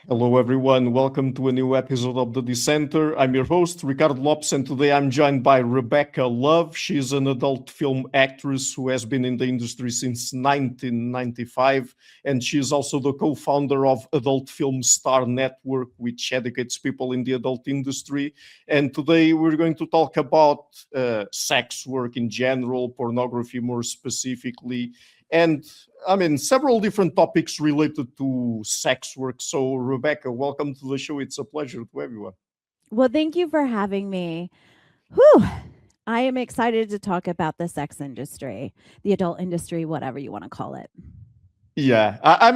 Hello, everyone. Welcome to a new episode of the Dissenter. I'm your host, Ricardo Lopes, and today I'm joined by Rebecca Love. She's an adult film actress who has been in the industry since 1995, and she's also the co-founder of Adult Film Star Network, which educates people in the adult industry. And today we're going to talk about sex work in general, pornography more specifically, and several different topics related to sex work. So, Rebecca, welcome to the show. It's a pleasure to everyone. Well, thank you for having me. Whew. I am excited to talk about the sex industry, the adult industry, whatever you want to call it. Yeah, I'm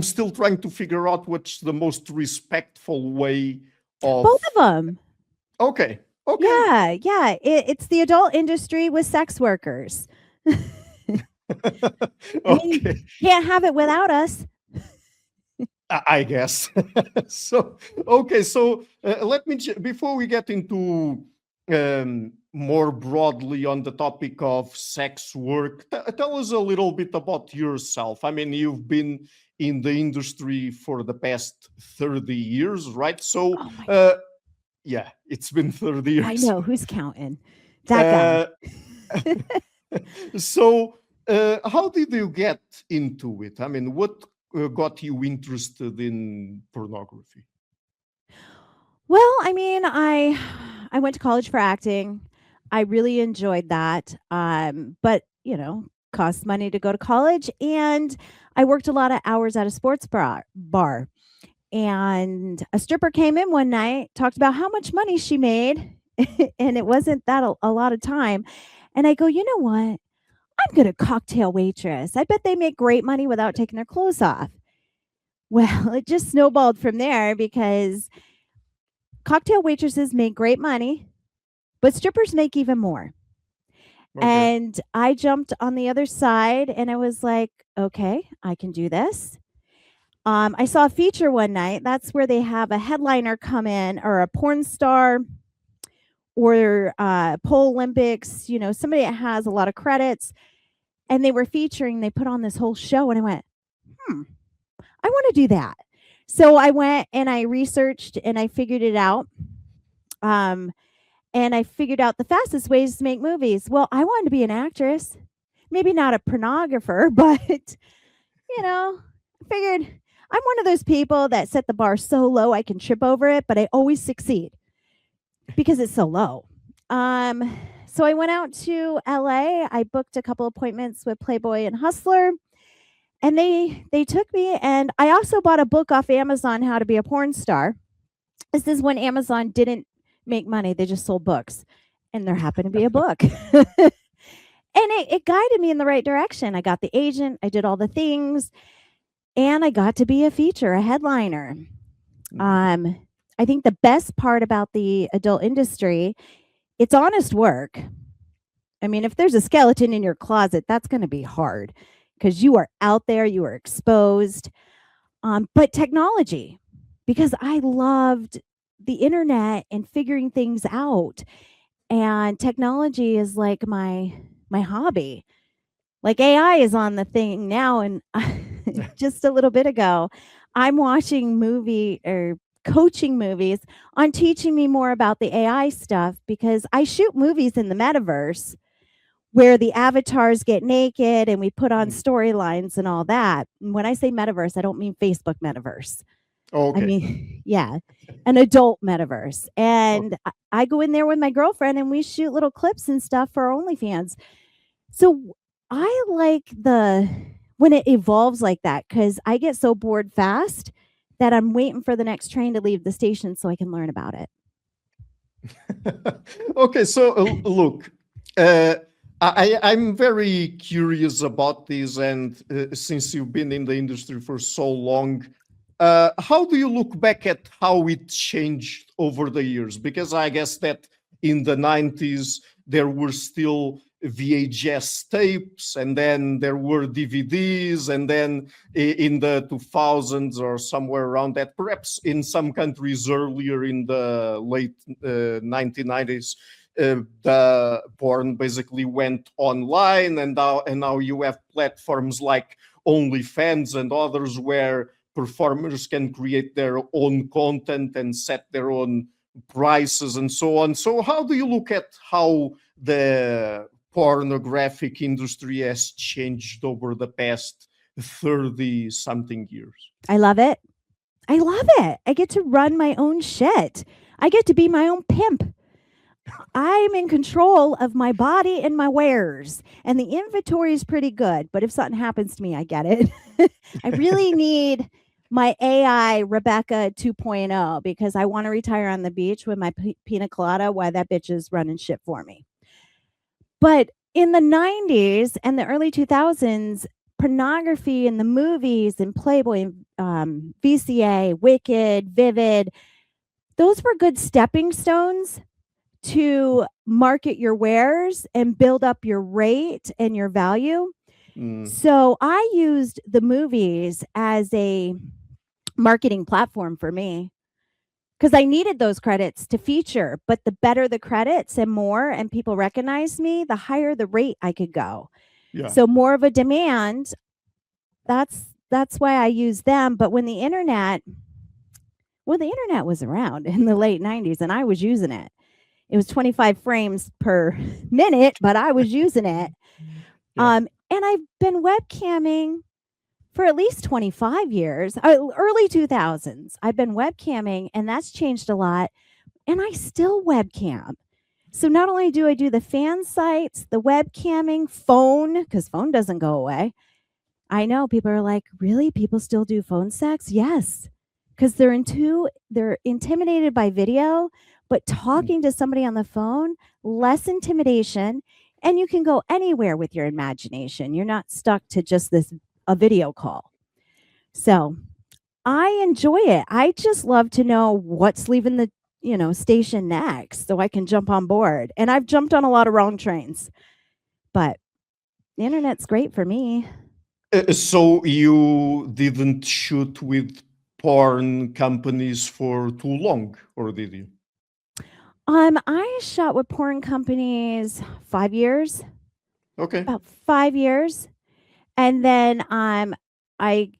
still trying to figure out what's the most respectful way of. Both of them. Okay. Yeah. It's the adult industry with sex workers. Okay. Can't have it without us. I guess. So let me before we get into more broadly on the topic of sex work, tell us a little bit about yourself. I mean, you've been in the industry for the past 30 years, right? So yeah, it's been 30 years. I know, who's counting? That guy. So how did you get into it? I mean, what got you interested in pornography? Well, I went to college for acting. I really enjoyed that. But cost money to go to college, and I worked a lot of hours at a sports bar. And a stripper came in one night, talked about how much money she made, and it wasn't that a lot of time. And I go, you know what? I'm good at cocktail waitress. I bet they make great money without taking their clothes off. Well, it just snowballed from there because cocktail waitresses make great money, but strippers make even more. Okay. And I jumped on the other side and I was like, okay, I can do this. I saw a feature one night. That's where they have a headliner come in, or a porn star, or Pole Olympics, somebody that has a lot of credits. And they were featuring, they put on this whole show, and I went, I want to do that. So I went and I researched and I figured it out. And I figured out the fastest ways to make movies. Well, I wanted to be an actress, maybe not a pornographer, but, I figured I'm one of those people that set the bar so low I can trip over it, but I always succeed because it's so low. So I went out to LA. I booked a couple appointments with Playboy and Hustler, and they took me. And I also bought a book off Amazon, How to Be a Porn Star. This is when Amazon didn't make money. They just sold books, and there happened to be a book. And it guided me in the right direction. I got the agent. I did all the things, and I got to be a feature, a headliner. I think the best part about the adult industry, it's honest work. I mean, if there's a skeleton in your closet, that's going to be hard because you are out there, you are exposed. But technology, because I loved the internet and figuring things out. And technology is like my hobby. Like AI is on the thing now. And just a little bit ago, I'm watching coaching movies on teaching me more about the AI stuff, because I shoot movies in the metaverse where the avatars get naked and we put on storylines and all that. And when I say metaverse, I don't mean Facebook metaverse. Okay. I mean, yeah, an adult metaverse. And I go in there with my girlfriend and we shoot little clips and stuff for our OnlyFans. So I like when it evolves like that, because I get so bored fast that I'm waiting for the next train to leave the station so I can learn about it. Okay, so look, I'm very curious about this, and since you've been in the industry for so long, how do you look back at how it changed over the years? Because I guess that in the 90s, there were still VHS tapes, and then there were DVDs, and then in the 2000s or somewhere around that, perhaps in some countries earlier in the late 1990s, the porn basically went online, and now you have platforms like OnlyFans and others where performers can create their own content and set their own prices and so on. So how do you look at how the pornographic industry has changed over the past 30 something years? I love it. I love it. I get to run my own shit. I get to be my own pimp. I'm in control of my body and my wares, and the inventory is pretty good. But if something happens to me, I get it. I really need my AI Rebecca 2.0 because I want to retire on the beach with my pina colada while that bitch is running shit for me. But in the 90s and the early 2000s, pornography in the movies and Playboy, VCA, Wicked, Vivid, those were good stepping stones to market your wares and build up your rate and your value. So I used the movies as a marketing platform for me because I needed those credits to feature. But the better the credits and more, and people recognize me, the higher the rate I could go. Yeah. So more of a demand. That's why I use them. But when the internet was around in the late 90s and I was using it. It was 25 frames per minute, but I was using it. Yeah. And I've been webcamming for at least 25 years, early 2000s. I've been webcamming, and that's changed a lot. And I still webcam. So not only do I do the fan sites, the webcamming, phone, because phone doesn't go away. I know people are like, really? People still do phone sex? Yes, because they're intimidated by video. But talking to somebody on the phone, less intimidation, and you can go anywhere with your imagination. You're not stuck to just a video call. So I enjoy it. I just love to know what's leaving the station next so I can jump on board. And I've jumped on a lot of wrong trains, but the internet's great for me. So you didn't shoot with porn companies for too long, or did you? I shot with porn companies 5 years. Okay. About 5 years. And then I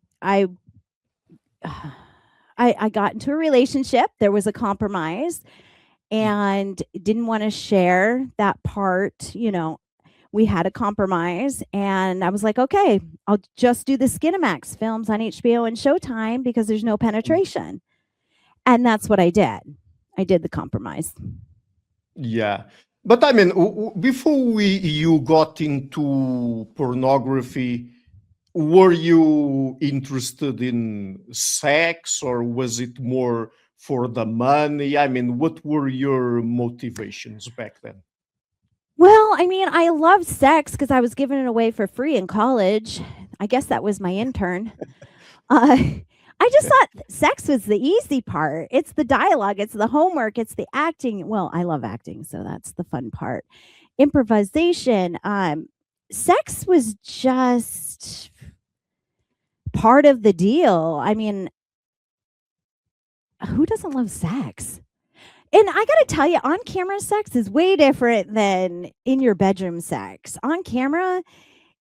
got into a relationship. There was a compromise and didn't want to share that part. We had a compromise, and I was like, okay, I'll just do the Cinemax films on HBO and Showtime because there's no penetration. And that's what I did. I did the compromise. Yeah. But I mean, before you got into pornography, were you interested in sex, or was it more for the money? I mean, what were your motivations back then? Well, I mean, I loved sex because I was giving it away for free in college. I guess that was my intern. I just thought sex was the easy part. It's the dialogue, it's the homework, it's the acting. Well, I love acting, so that's the fun part. Improvisation. Sex was just part of the deal. I mean, who doesn't love sex? And I got to tell you, on camera sex is way different than in your bedroom sex. On camera,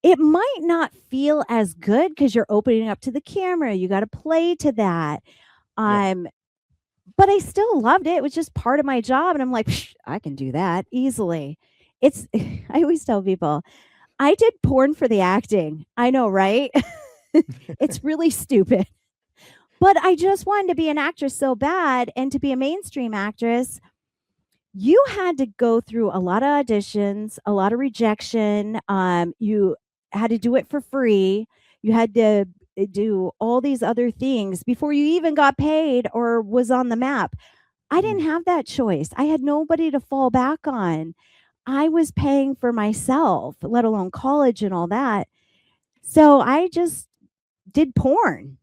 it might not feel as good because you're opening up to the camera. You got to play to that. But I still loved it. It was just part of my job. And I'm like, I can do that easily. I always tell people, I did porn for the acting. I know, right? It's really stupid. But I just wanted to be an actress so bad. And to be a mainstream actress, you had to go through a lot of auditions, a lot of rejection. You had to do it for free. You had to do all these other things before you even got paid or was on the map. I didn't have that choice. I had nobody to fall back on. I was paying for myself, let alone college and all that. So I just did porn.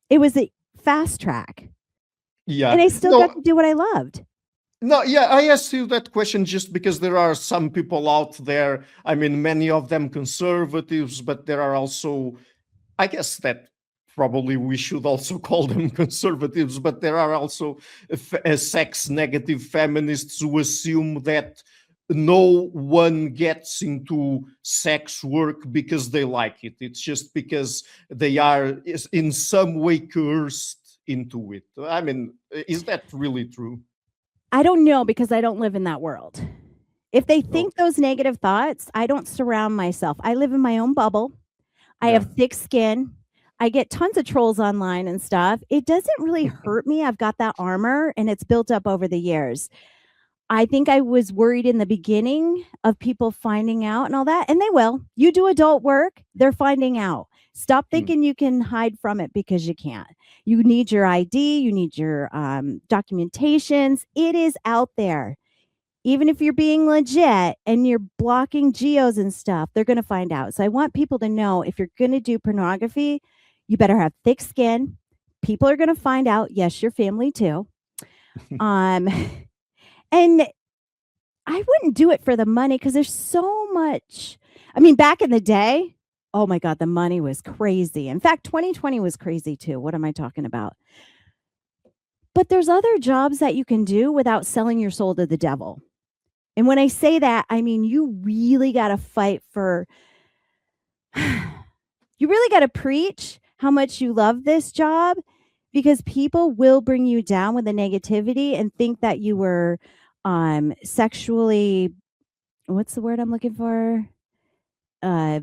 It was a fast track. Yeah. And I still got to do what I loved. No, yeah, I asked you that question just because there are some people out there, I mean, many of them conservatives, but there are also, I guess that probably we should also call them conservatives, but there are also sex negative feminists who assume that no one gets into sex work because they like it. It's just because they are in some way coerced into it. I mean, is that really true? I don't know because I don't live in that world. If they think Okay. those negative thoughts, I don't surround myself. I live in my own bubble. I Yeah. have thick skin. I get tons of trolls online and stuff. It doesn't really hurt me. I've got that armor and it's built up over the years. I think I was worried in the beginning of people finding out and all that, and they will. You do adult work, they're finding out. Stop Mm. thinking you can hide from it because you can't. You need your ID, you need your documentations. It is out there. Even if you're being legit and you're blocking geos and stuff, they're going to find out. So I want people to know if you're going to do pornography, you better have thick skin. People are going to find out. Yes, your family too. Um, and I wouldn't do it for the money because there's so much. I mean, back in the day, oh my God, the money was crazy. In fact, 2020 was crazy too. What am I talking about? But there's other jobs that you can do without selling your soul to the devil. And when I say that, I mean, you really got to fight for, you really got to preach how much you love this job because people will bring you down with the negativity and think that you were sexually, what's the word I'm looking for? Uh,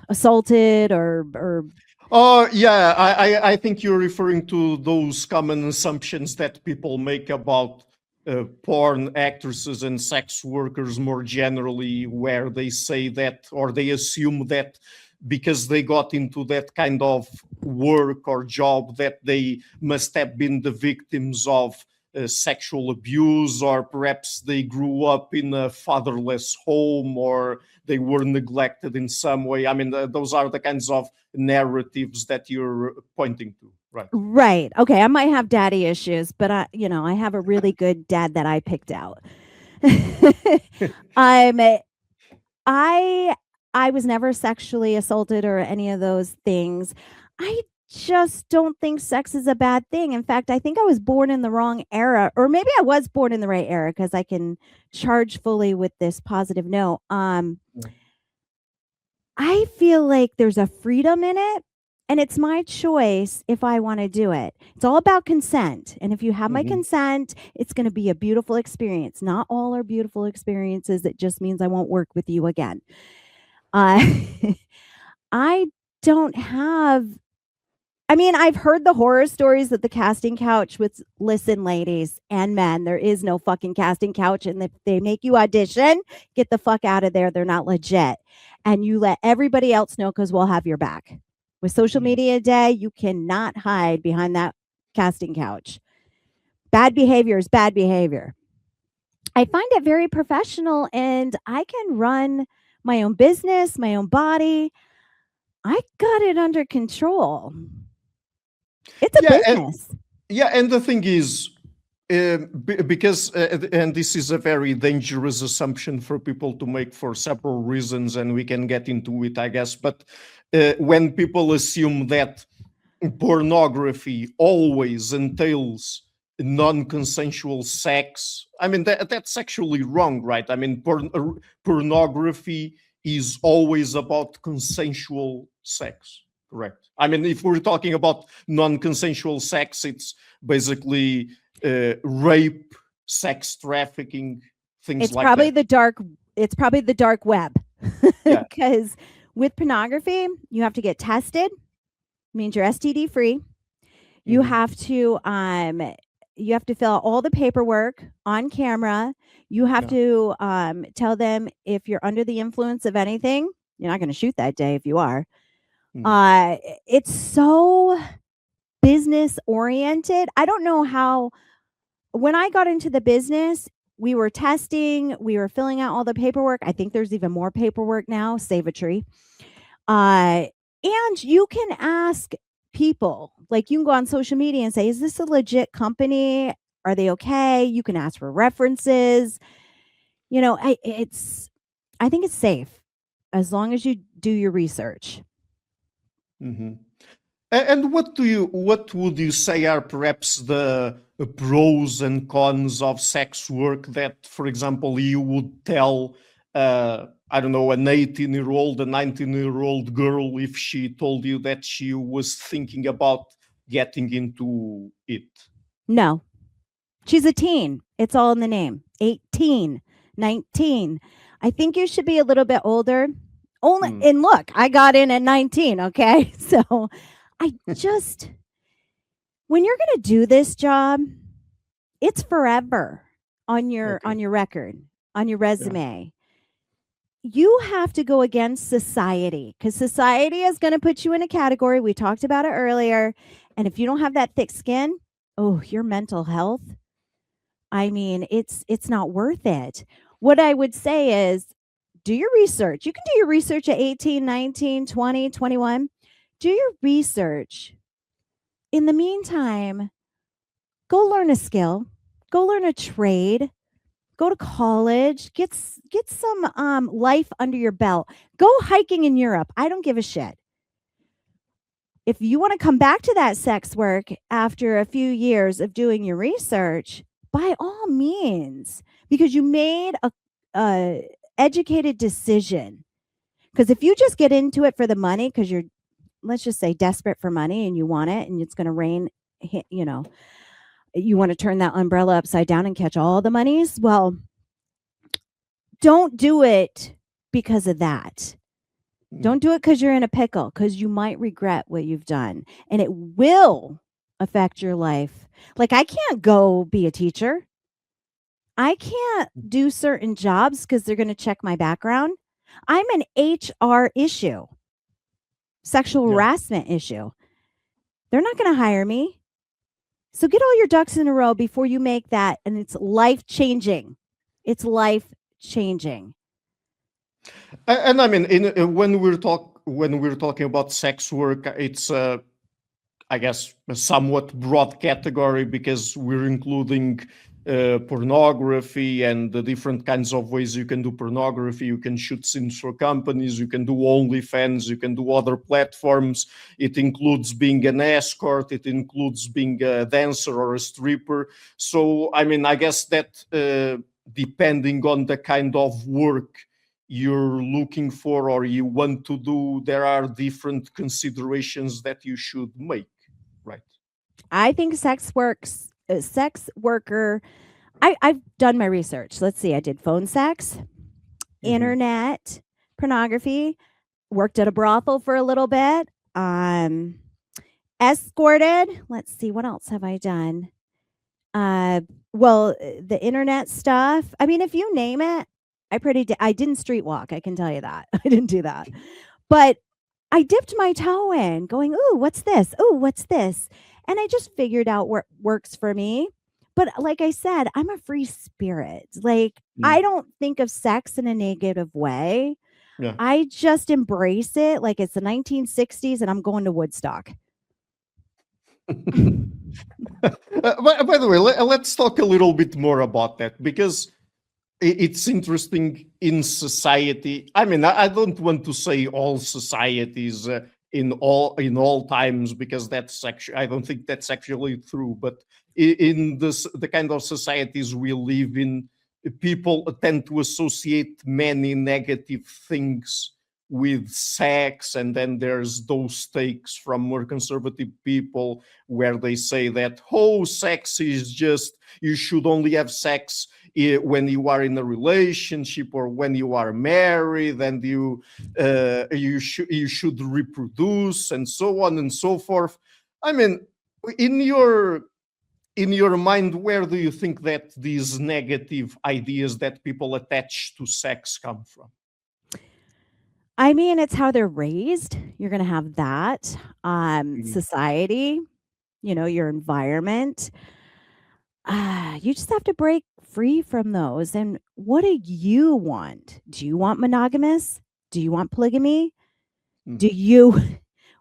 assaulted or Oh, yeah, I think you're referring to those common assumptions that people make about porn actresses and sex workers more generally, where they say that or they assume that because they got into that kind of work or job that they must have been the victims of sexual abuse, or perhaps they grew up in a fatherless home, or they were neglected in some way. I mean, those are the kinds of narratives that you're pointing to, right? right. Okay, I might have daddy issues, but I have a really good dad that I picked out. I'm I I was never sexually assaulted or any of those things. I just don't think sex is a bad thing. In fact, I think I was born in the wrong era, or maybe I was born in the right era because I can charge fully with this positive note. I feel like there's a freedom in it, and it's my choice if I want to do it. It's all about consent. And if you have my Mm-hmm. consent, it's going to be a beautiful experience. Not all are beautiful experiences. It just means I won't work with you again. Uh, I don't have. I mean, I've heard the horror stories at the casting couch with listen, ladies and men, there is no fucking casting couch. And if they make you audition, get the fuck out of there. They're not legit. And you let everybody else know because we'll have your back. With social media today, you cannot hide behind that casting couch. Bad behavior is bad behavior. I find it very professional and I can run my own business, my own body. I got it under control. It's a Yeah, business. and the thing is, because and this is a very dangerous assumption for people to make for several reasons, and we can get into it, I guess. But when people assume that pornography always entails non-consensual sex, I mean that's actually wrong, right? I mean, pornography is always about consensual sex, correct? I mean, if we're talking about non-consensual sex, it's basically rape, sex trafficking, things It's like probably that. the dark it's probably the dark web. Yeah. Cuz with pornography, you have to get tested, means you're STD free. You Hmm. have to you have to fill out all the paperwork on camera. You have Yeah. to tell them if you're under the influence of anything. You're not going to shoot that day if you are. Mm. Uh it's so business oriented. I don't know how when I got into the business, we were testing, we were filling out all the paperwork. I think there's even more paperwork now, save a tree. Uh, and you can ask people, like you can go on social media and say, is this a legit company? Are they okay? You can ask for references. I think it's safe as long as you do your research. Hmm. And what would you say are perhaps the pros and cons of sex work that, for example, you would tell, I don't know, an 18-year-old, a 19-year-old girl if she told you that she was thinking about getting into it? No, she's a teen. It's all in the name. 18, 19. I think you should be a little bit older. Only Mm, and look, I got in at 19, okay? So I just when you're going to do this job, it's forever okay. on your record, on your Yeah. resume. You have to go against society because society is going to put you in a category. We talked about it earlier. And if you don't have that thick skin, oh, your mental health, I mean, it's not worth it. What I would say is do your research. You can do your research at 18, 19, 20, 21. Do your research. In the meantime, go learn a skill, go learn a trade, go to college, get some life under your belt. Go hiking in Europe. I don't give a shit. If you want to come back to that sex work after a few years of doing your research, by all means, because you made a educated decision. Because if you just get into it for the money, because you're, let's just say, desperate for money and you want it, and it's going to rain, you know, you want to turn that umbrella upside down and catch all the monies. Well, don't do it because of that. Mm. Don't do it because you're in a pickle, because you might regret what you've done and it will affect your life. Like, I can't go be a teacher. I can't do certain jobs because they're going to check my background. I'm an HR issue, sexual Yeah. harassment issue. They're not going to hire me. So get all your ducks in a row before you make that. And it's life changing. It's life changing. And I mean, when we're talking about sex work, it's I guess a somewhat broad category because we're including pornography and the different kinds of ways you can do pornography. You can shoot scenes for companies, you can do OnlyFans, you can do other platforms. It includes being an escort, it includes being a dancer or a stripper. So, I mean, I guess that depending on the kind of work you're looking for or you want to do, there are different considerations that you should make, right? I think sex worker. I've done my research. Let's see. I did phone sex, Mm-hmm. internet, pornography, worked at a brothel for a little bit, escorted. Let's see. What else have I done? Uh, well, the internet stuff. I mean, if you name it, I didn't street walk. I can tell you that. I didn't do that. But I dipped my toe in going, "Ooh, what's this? Ooh, what's this?" And I just figured out what works for me. But like I said, I'm a free spirit. Like, I Mm. don't think of sex in a negative way. Yeah. I just embrace it like it's the 1960s and I'm going to Woodstock. By the way, let's talk a little bit more about that because it's interesting in society. I mean, I don't want to say all societies in all times because that's actually I don't think that's actually true. But in this the kind of societies we live in, people tend to associate many negative things with sex, and then there's those takes from more conservative people where they say that sex is just you should only have sex when you are in a relationship or when you are married, and you should reproduce and so on and so forth. I mean, in your mind, where do you think that these negative ideas that people attach to sex come from? I mean, it's how they're raised. You're going to have that. Mhm. Society, your environment. You just have to break free from those. And what do you want? Do you want monogamous? Do you want polygamy? Do Mhm. you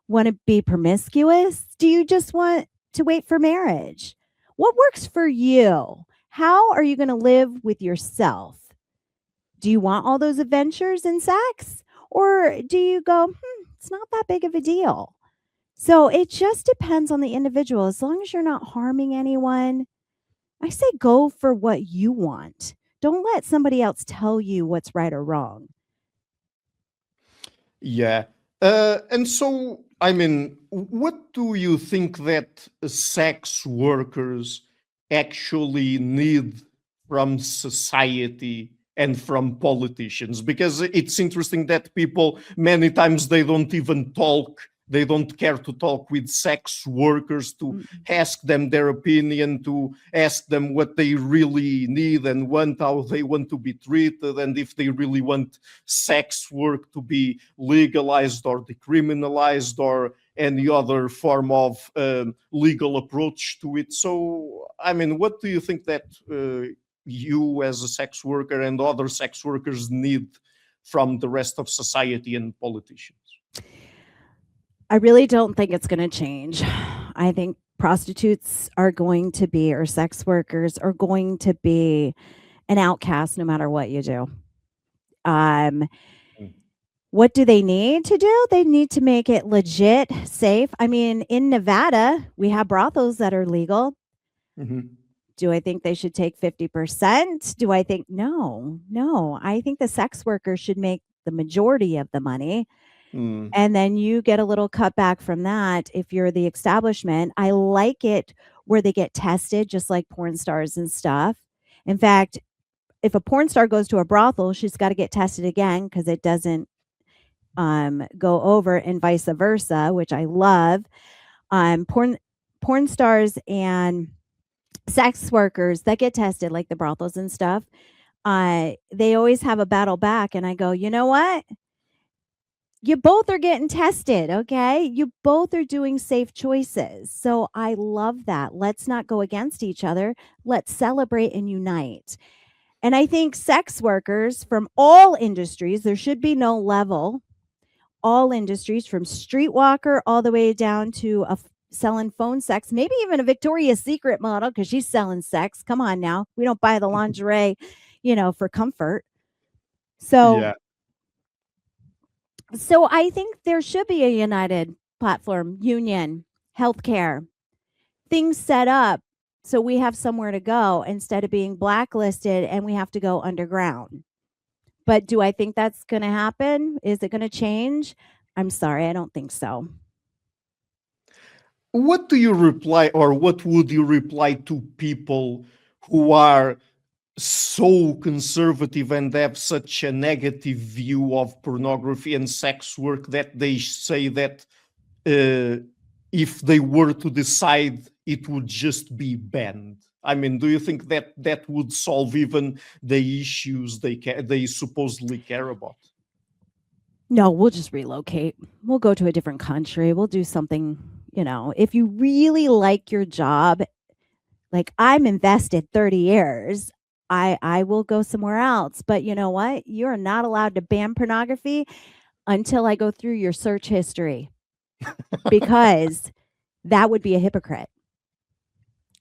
want to be promiscuous? Do you just want to wait for marriage? What works for you? How are you going to live with yourself? Do you want all those adventures in sex? Or do you go, it's not that big of a deal? So it just depends on the individual. As long as you're not harming anyone, I say go for what you want. Don't let somebody else tell you what's right or wrong. Yeah. And so, I mean, what do you think that sex workers actually need from society and from politicians? Because it's interesting that people, many times, they don't even talk. They don't care to talk with sex workers to Mm. ask them their opinion, to ask them what they really need and want, how they want to be treated, and if they really want sex work to be legalized or decriminalized or any other form of legal approach to it. So, I mean, what do you think that you as a sex worker and other sex workers need from the rest of society and politicians? I really don't think it's going to change. I think prostitutes are going to be, or sex workers are going to be an outcast no matter what you do. Um, Mm. what do they need to do? They need to make it legit, safe. I mean, in Nevada, we have brothels that are legal. Mhm. Do I think they should take 50%? Do I think no, no. I think the sex workers should make the majority of the money. Mm. And then you get a little cutback from that if you're the establishment. I like it where they get tested just like porn stars and stuff. In fact, if a porn star goes to a brothel, she's got to get tested again because it doesn't go over, and vice versa, which I love. Porn stars and sex workers that get tested, like the brothels and stuff, they always have a battle back. And I go, you know what? You both are getting tested, okay? You both are doing safe choices. So I love that. Let's not go against each other. Let's celebrate and unite. And I think sex workers from all industries, there should be no level, all industries from streetwalker all the way down to selling phone sex, maybe even a Victoria's Secret model because she's selling sex. Come on now. We don't buy the lingerie, for comfort. So Yeah. so I think there should be a united platform, union, healthcare, things set up so we have somewhere to go instead of being blacklisted and we have to go underground. But do I think that's going to happen? Is it going to change? I'm sorry, I don't think so. What do you reply, or what would you reply to people who are so conservative and have such a negative view of pornography and sex work that they say that uh, if they were to decide, it would just be banned? I mean, do you think that that would solve even the issues they supposedly care about? No, we'll just relocate. We'll go to a different country. We'll do something, if you really like your job, like I'm invested 30 years, I will go somewhere else. But you know what? You're not allowed to ban pornography until I go through your search history because that would be a hypocrite.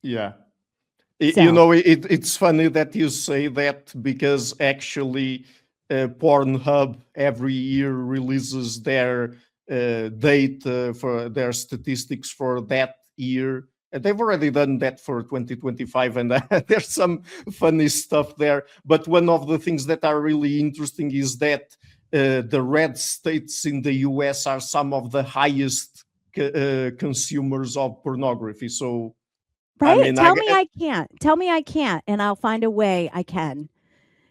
Yeah. So, It's funny that you say that because actually, Pornhub every year releases their data for their statistics for that year. And they've already done that for 2025, and there's some funny stuff there. But one of the things that are really interesting is that the red states in the US are some of the highest consumers of pornography. So, I right? mean, Tell me I can't. Tell me I can't, and I'll find a way I can.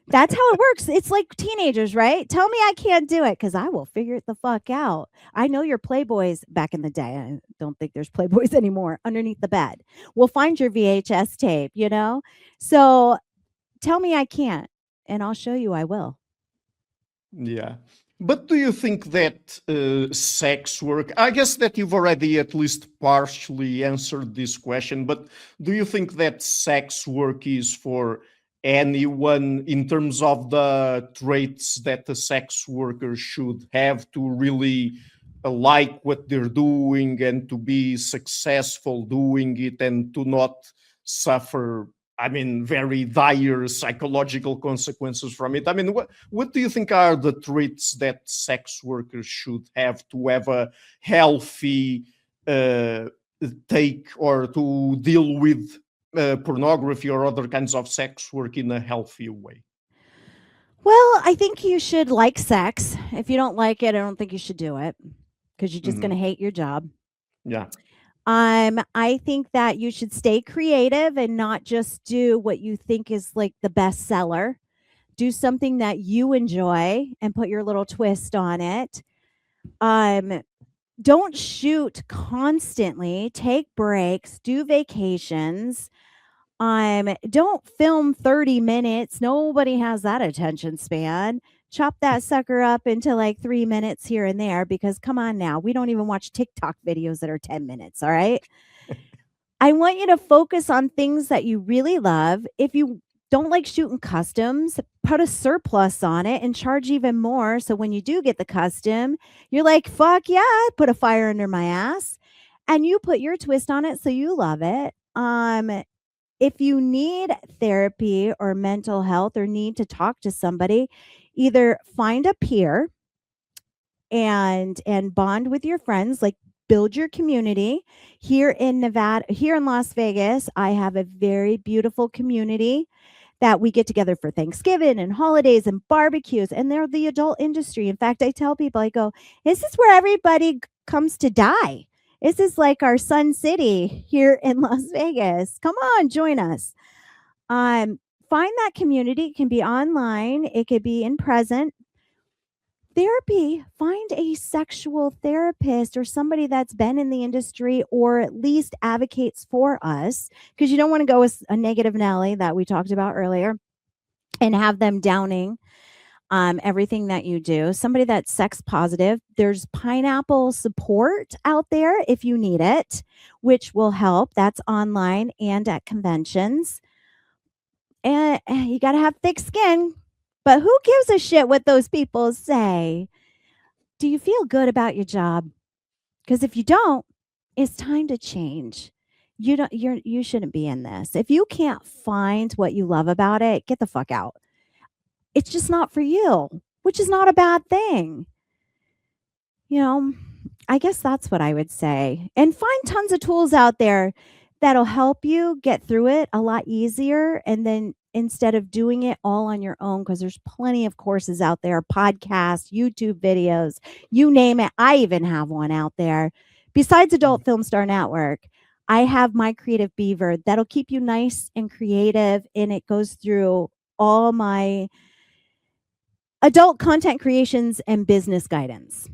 That's how it works. It's like teenagers, right? Tell me I can't do it because I will figure it the fuck out. I know your Playboys back in the day. I don't think there's Playboys anymore underneath the bed. We'll find your VHS tape. So tell me I can't, and I'll show you I will. Yeah. But do you think that sex work, I guess that you've already at least partially answered this question, but do you think that sex work is for anyone in terms of the traits that a sex worker should have to really like what they're doing and to be successful doing it and to not suffer, I mean, very dire psychological consequences from it? I mean, what do you think are the traits that sex workers should have to have a healthy uh, take or to deal with pornography or other kinds of sex work in a healthy way? Well, I think you should like sex. If you don't like it, I don't think you should do it because you're just going to Hmm. hate your job. Yeah. I think that you should stay creative and not just do what you think is like the best seller. Do something that you enjoy and put your little twist on it. Um, don't shoot constantly. Take breaks. Do vacations. Don't film 30 minutes. Nobody has that attention span. Chop that sucker up into like 3 minutes here and there because come on now, we don't even watch TikTok videos that are 10 minutes. All right. I want you to focus on things that you really love. If you don't like shooting customs, put a surplus on it and charge even more. So when you do get the custom, you're like, fuck yeah, put a fire under my ass. And you put your twist on it so you love it. If you need therapy or mental health or need to talk to somebody, either find a peer and bond with your friends, like build your community. Here in Nevada, here in Las Vegas, I have a very beautiful community that we get together for Thanksgiving and holidays and barbecues, and they're the adult industry. In fact, I tell people, I go, this is where everybody comes to die. This is like our Sun City here in Las Vegas. Come on, join us. Find that community. It can be online, it could be in present. Therapy, find a sexual therapist or somebody that's been in the industry or at least advocates for us, because you don't want to go with a negative Nelly that we talked about earlier and have them downing everything that you do. Somebody that's sex positive. There's pineapple support out there if you need it, which will help. That's online and at conventions. And you got to have thick skin. But who gives a shit what those people say? Do you feel good about your job? Because if you don't, it's time to change. You shouldn't be in this. If you can't find what you love about it, get the fuck out. It's just not for you, which is not a bad thing. You know, I guess that's what I would say. And find tons of tools out there that'll help you get through it a lot easier. And then instead of doing it all on your own, because there's plenty of courses out there, podcasts, YouTube videos, you name it. I even have one out there. Besides Adult Film Star Network, I have My Creative Beaver that'll keep you nice and creative. And it goes through all my adult content creations and business guidance.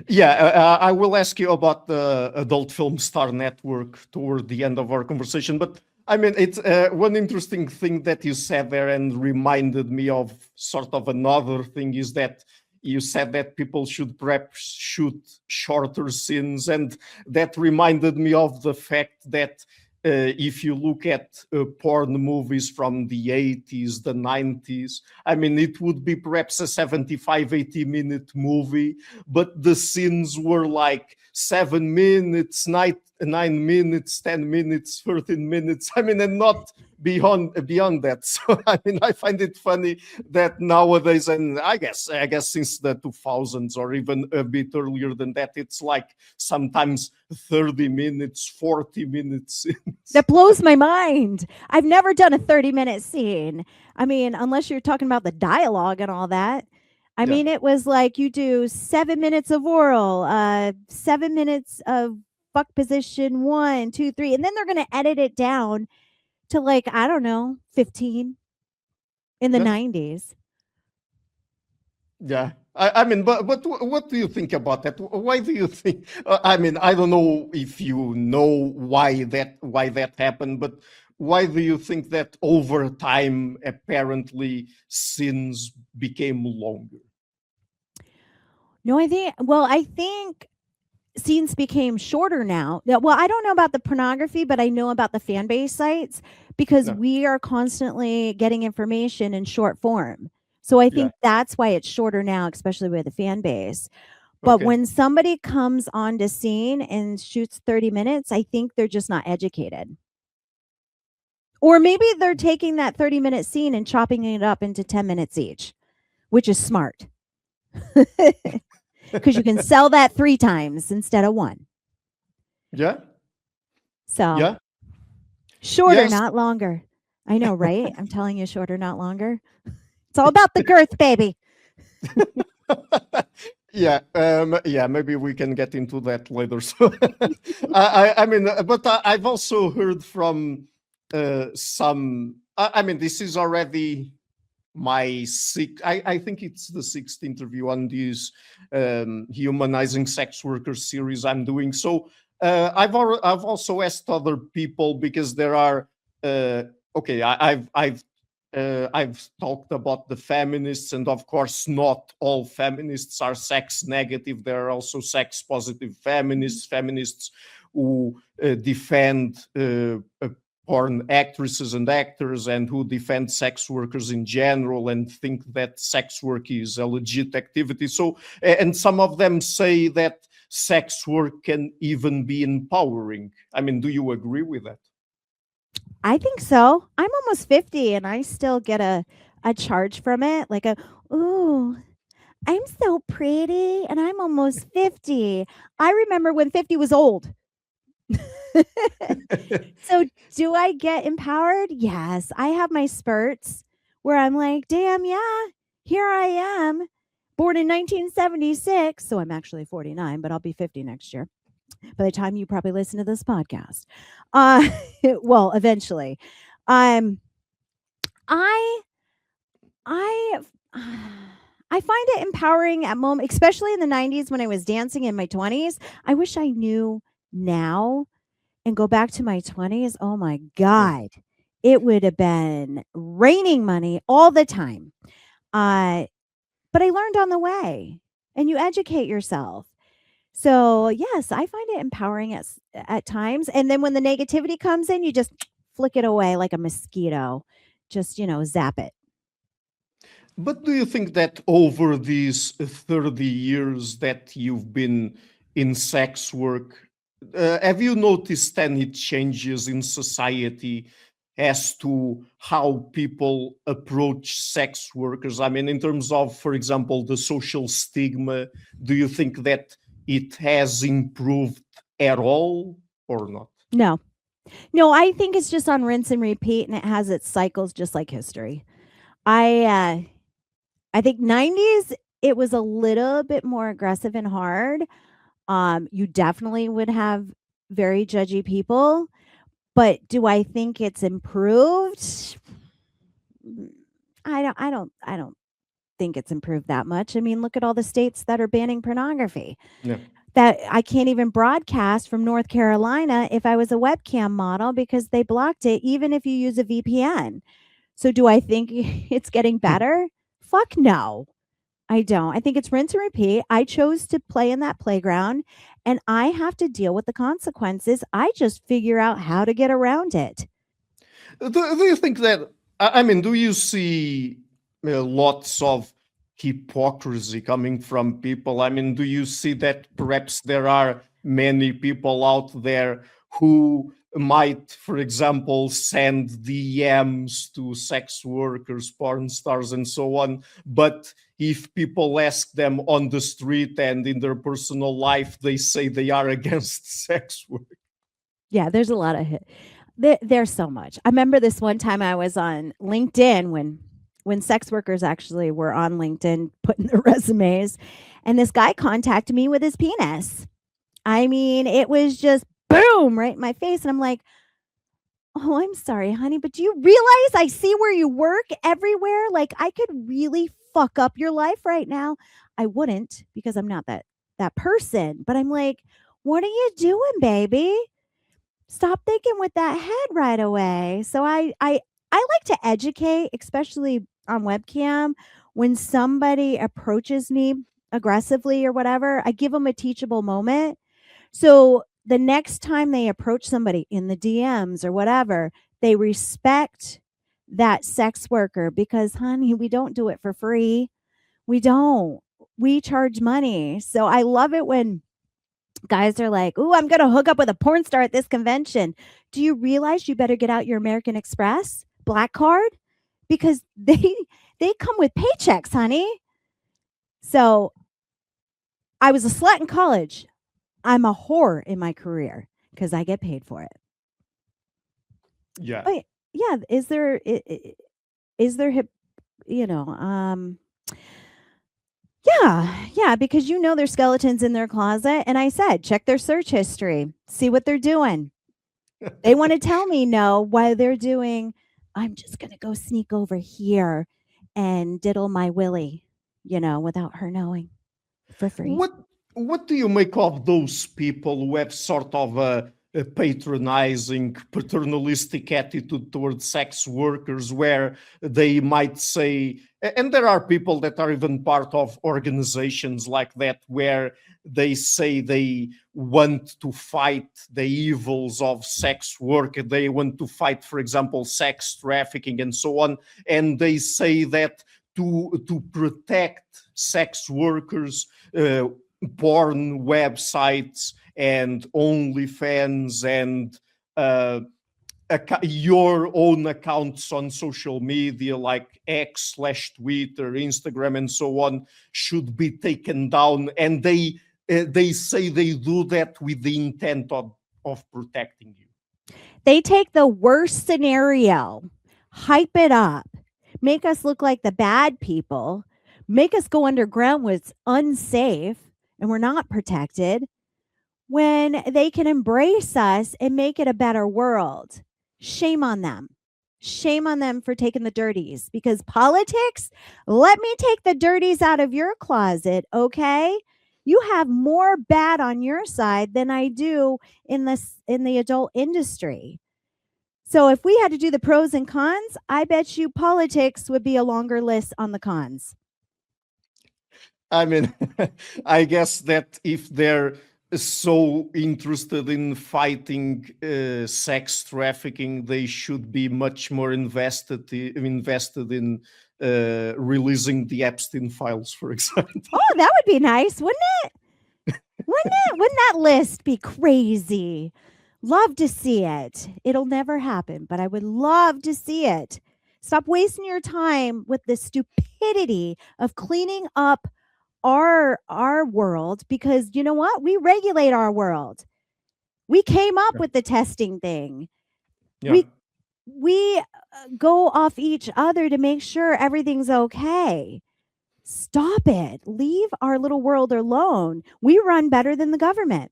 Yeah, I will ask you about the Adult Film Star Network toward the end of our conversation. But I mean, it's one interesting thing that you said there and reminded me of sort of another thing is that you said that people should perhaps shoot shorter scenes. And that reminded me of the fact that if you look at porn movies from the 80s, the 90s, I mean, it would be perhaps a 75, 80-minute movie, but the scenes were like 7 minutes, 9 minutes, 10 minutes, 13 minutes. I mean, and not beyond that. So I mean, I find it funny that nowadays, and I guess since the 2000s or even a bit earlier than that, it's like sometimes 30 minutes, 40 minutes. That blows my mind. I've never done a 30-minute scene. I mean, unless you're talking about the dialogue and all that. I Yeah. mean, it was like you do 7 minutes of oral, 7 minutes of fuck position 1, 2, 3, and then they're going to edit it down to like, I don't know, 15 in the Yeah. 90s. Yeah, I mean, but what do you think about that? Why do you think? I mean, I don't know if you know why that happened, but why do you think that over time apparently scenes became longer? No, I think scenes became shorter now. Well, I don't know about the pornography, but I know about the fan base sites because Yeah, we are constantly getting information in short form. So I yeah, think that's why it's shorter now, especially with the fan base. But okay. when somebody comes onto scene and shoots 30 minutes, I think they're just not educated. Or maybe they're taking that 30-minute scene and chopping it up into 10 minutes each, which is smart. Because you can sell that 3 times instead of 1. Yeah, So yeah, shorter, yes. not longer. I know, right? I'm telling you, shorter, not longer. It's all about the girth, baby. Yeah, yeah, maybe we can get into that later. So, I mean, but I've also heard from some. I mean, this is already my sixth. I think it's the sixth interview on this humanizing sex workers series I'm doing. So, I've also asked other people because there are. Uh, okay, I've talked about the feminists, and of course, not all feminists are sex negative. There are also sex positive feminists, feminists who defend porn actresses and actors, and who defend sex workers in general and think that sex work is a legit activity. So, and some of them say that sex work can even be empowering. I mean, do you agree with that? I think so. I'm almost 50 and I still get a charge from it. Like a, ooh, I'm so pretty and I'm almost 50. I remember when 50 was old. So do I get empowered? Yes. I have my spurts where I'm like, damn, yeah, here I am. Born in 1976. So I'm actually 49, but I'll be 50 next year by the time you probably listen to this podcast. Uh, well, eventually. Um, I I I find it empowering at moment, especially in the 90s when I was dancing in my 20s. I wish I knew now and go back to my 20s. Oh my Yeah. god. It would have been raining money all the time. Uh, but I learned on the way and you educate yourself. So, yes, I find it empowering at times. And then when the negativity comes in, you just flick it away like a mosquito. Just, zap it. But do you think that over these 30 years that you've been in sex work, have you noticed any changes in society as to how people approach sex workers? I mean, in terms of, for example, the social stigma, do you think that it has improved at all or not? No. No, I think it's just on rinse and repeat and it has its cycles just like history. I uh I think 90s it was a little bit more aggressive and hard. You definitely would have very judgy people, but do I think it's improved? Mm, I don't think it's improved that much. I mean, look at all the states that are banning pornography. Yeah. That I can't even broadcast from North Carolina if I was a webcam model because they blocked it even if you use a VPN. So do I think it's getting better? Fuck no. I don't. I think it's rinse and repeat. I chose to play in that playground and I have to deal with the consequences. I just figure out how to get around it. Do you think that, I mean, do you see lots of hypocrisy coming from people? I mean, do you see that perhaps there are many people out there who might, for example, send DMs to sex workers, porn stars, and so on, but if people ask them on the street and in their personal life, they say they are against sex work? Yeah, there's a lot of there's so much. I remember this one time I was on LinkedIn when sex workers actually were on LinkedIn putting their resumes and this guy contacted me with his penis. I mean, it was just boom right in my face and I'm like, "Oh, I'm sorry, honey, but do you realize I see where you work everywhere? Like I could really fuck up your life right now." I wouldn't because I'm not that person, but I'm like, "What are you doing, baby? Stop thinking with that head right away." So I like to educate, especially on webcam. When somebody approaches me aggressively or whatever, I give them a teachable moment. So the next time they approach somebody in the DMs or whatever, they respect that sex worker because, honey, we don't do it for free. We don't. We charge money. So I love it when guys are like, "Ooh, I'm going to hook up with a porn star at this convention." Do you realize you better get out your American Express Black Card because they come with paychecks, honey. So I was a slut in college. I'm a whore in my career. because I get paid for it. Yeah. Oh, yeah. Is there you know, yeah, because there's skeletons in their closet, and I said, check their search history, see what they're doing. They want to tell me no, while they're doing, I'm just gonna go sneak over here and diddle my willy, without her knowing, for free. What what do you make of those people who have sort of a patronizing, paternalistic attitude towards sex workers, where they might say, and there are people that are even part of organizations like that, where they say they want to fight the evils of sex work, they want to fight, for example, sex trafficking and so on, and they say that to protect sex workers, porn websites and OnlyFans and uh, your own accounts on social media like X/Twitter, Instagram, and so on should be taken down. And they say they do that with the intent of protecting you. They take the worst scenario, hype it up, make us look like the bad people, make us go underground where it's unsafe and we're not protected, when they can embrace us and make it a better world. Shame on them. Shame on them for taking the dirties, because politics, let me take the dirties out of your closet, okay? You have more bad on your side than I do in the adult industry. So if we had to do the pros and cons, I bet you politics would be a longer list on the cons. I mean, I guess that if they're so interested in fighting sex trafficking, they should be much more invested in releasing the Epstein files, for example. Oh, that would be nice, wouldn't it? Wouldn't that list be crazy? Love to see it. It'll never happen, but I would love to see it. Stop wasting your time with the stupidity of cleaning up our world, because you know what? We regulate our world. We came up Yeah. with the testing thing. Yeah. We go off each other to make sure everything's okay. Stop it. Leave our little world alone. We run better than the government.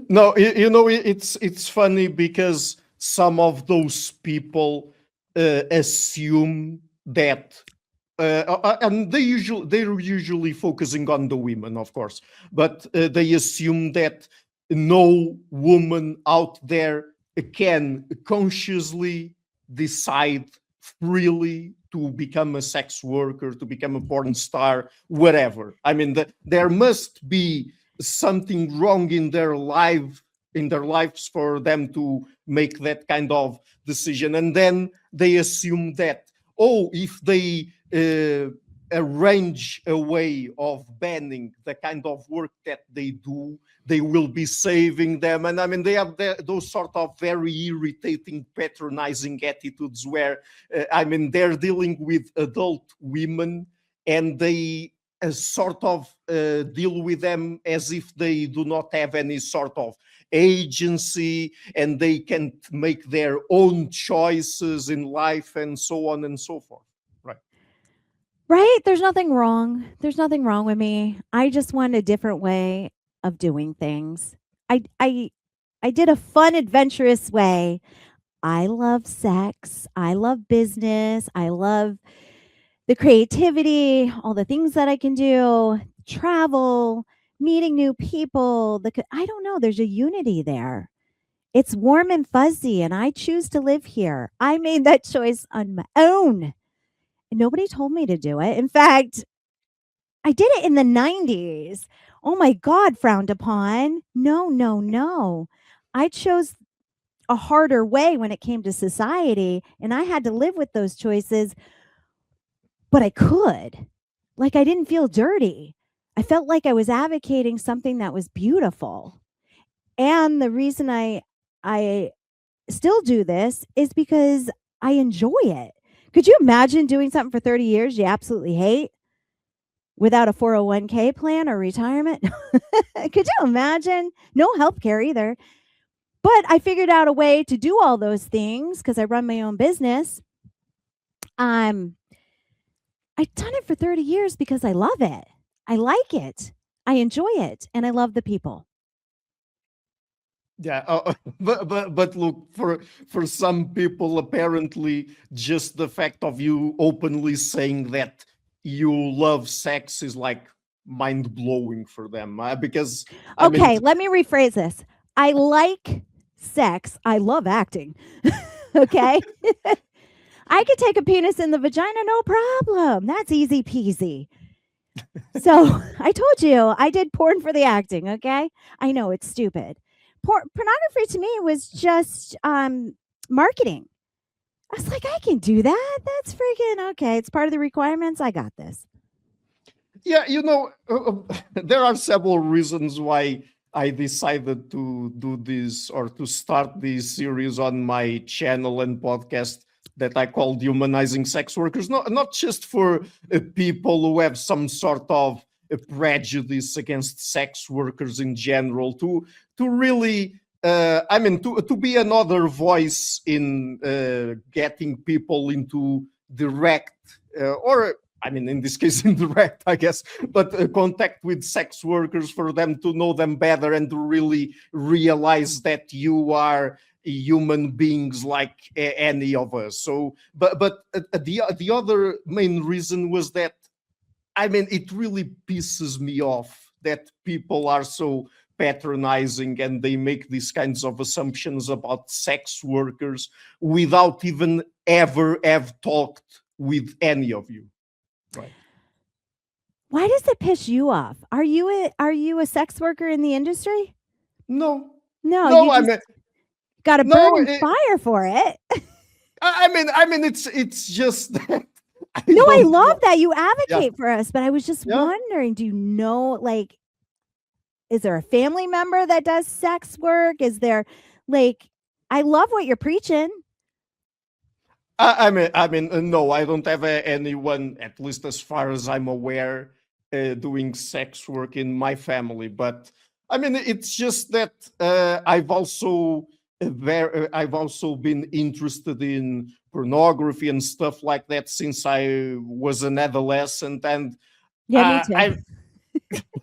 No, it's funny because some of those people assume that and they're usually focusing on the women, of course, but they assume that no woman out there can consciously decide freely to become a sex worker, to become a porn star, whatever. I mean, there must be something wrong in their lives for them to make that kind of decision, and then they assume that, oh, if they arrange a way of banning the kind of work that they do, they will be saving them. And I mean, they have those sort of very irritating, patronizing attitudes where, I mean, they're dealing with adult women and they sort of deal with them as if they do not have any sort of agency and they can make their own choices in life and so on and so forth. Right? There's nothing wrong. There's nothing wrong with me. I just want a different way of doing things. I did a fun, adventurous way. I love sex. I love business. I love the creativity, all the things that I can do, travel, meeting new people. I don't know. There's a unity there. It's warm and fuzzy, and I choose to live here. I made that choice on my own. And nobody told me to do it. In fact, I did it in the 90s. Oh my God, frowned upon. No, no, no. I chose a harder way when it came to society, and I had to live with those choices, but I could. Like, I didn't feel dirty. I felt like I was advocating something that was beautiful. And the reason I still do this is because I enjoy it. Could you imagine doing something for 30 years you absolutely hate? without a 401k plan or retirement. Could you imagine? No health care either. But I figured out a way to do all those things because I run my own business. I've done it for 30 years because I love it. I like it. I enjoy it, and I love the people. Yeah, but look, for some people, apparently, just the fact of you openly saying that you love sex is like mind blowing for them. Because I mean, Okay, let me rephrase this. I like sex. I love acting. Okay. I could take a penis in the vagina, no problem. That's easy peasy. So I told you I did porn for the acting. Okay. I know it's stupid. Pornography to me was just marketing. I was like, I can do that. That's freaking okay. It's part of the requirements. I got this. yeah, there are several reasons why I decided to do this or to start this series on my channel and podcast that I called Humanizing Sex Workers. Not just for people who have some sort of a prejudice against sex workers in general, to really, to be another voice in getting people into direct or I mean, in this case, indirect, I guess, but contact with sex workers for them to know them better and to really realize that you are human beings like any of us. So, but the other main reason was that, I mean, it really pisses me off that people are so patronizing and they make these kinds of assumptions about sex workers without even ever have talked with any of you. Right. Why does it piss you off? Are you a sex worker in the industry? No, No, no. you I just mean, got to no. burn fire for it. It's just that I No, I don't love know. that you Yeah, advocate for us, but I was just yeah. wondering, do you know, like, is there a family member that does sex work? Is there, like, I love what you're preaching. No. I don't have anyone, at least as far as I'm aware, doing sex work in my family. But I mean, it's just that I've also been interested in pornography and stuff like that since I was an adolescent, and Yeah, me too. I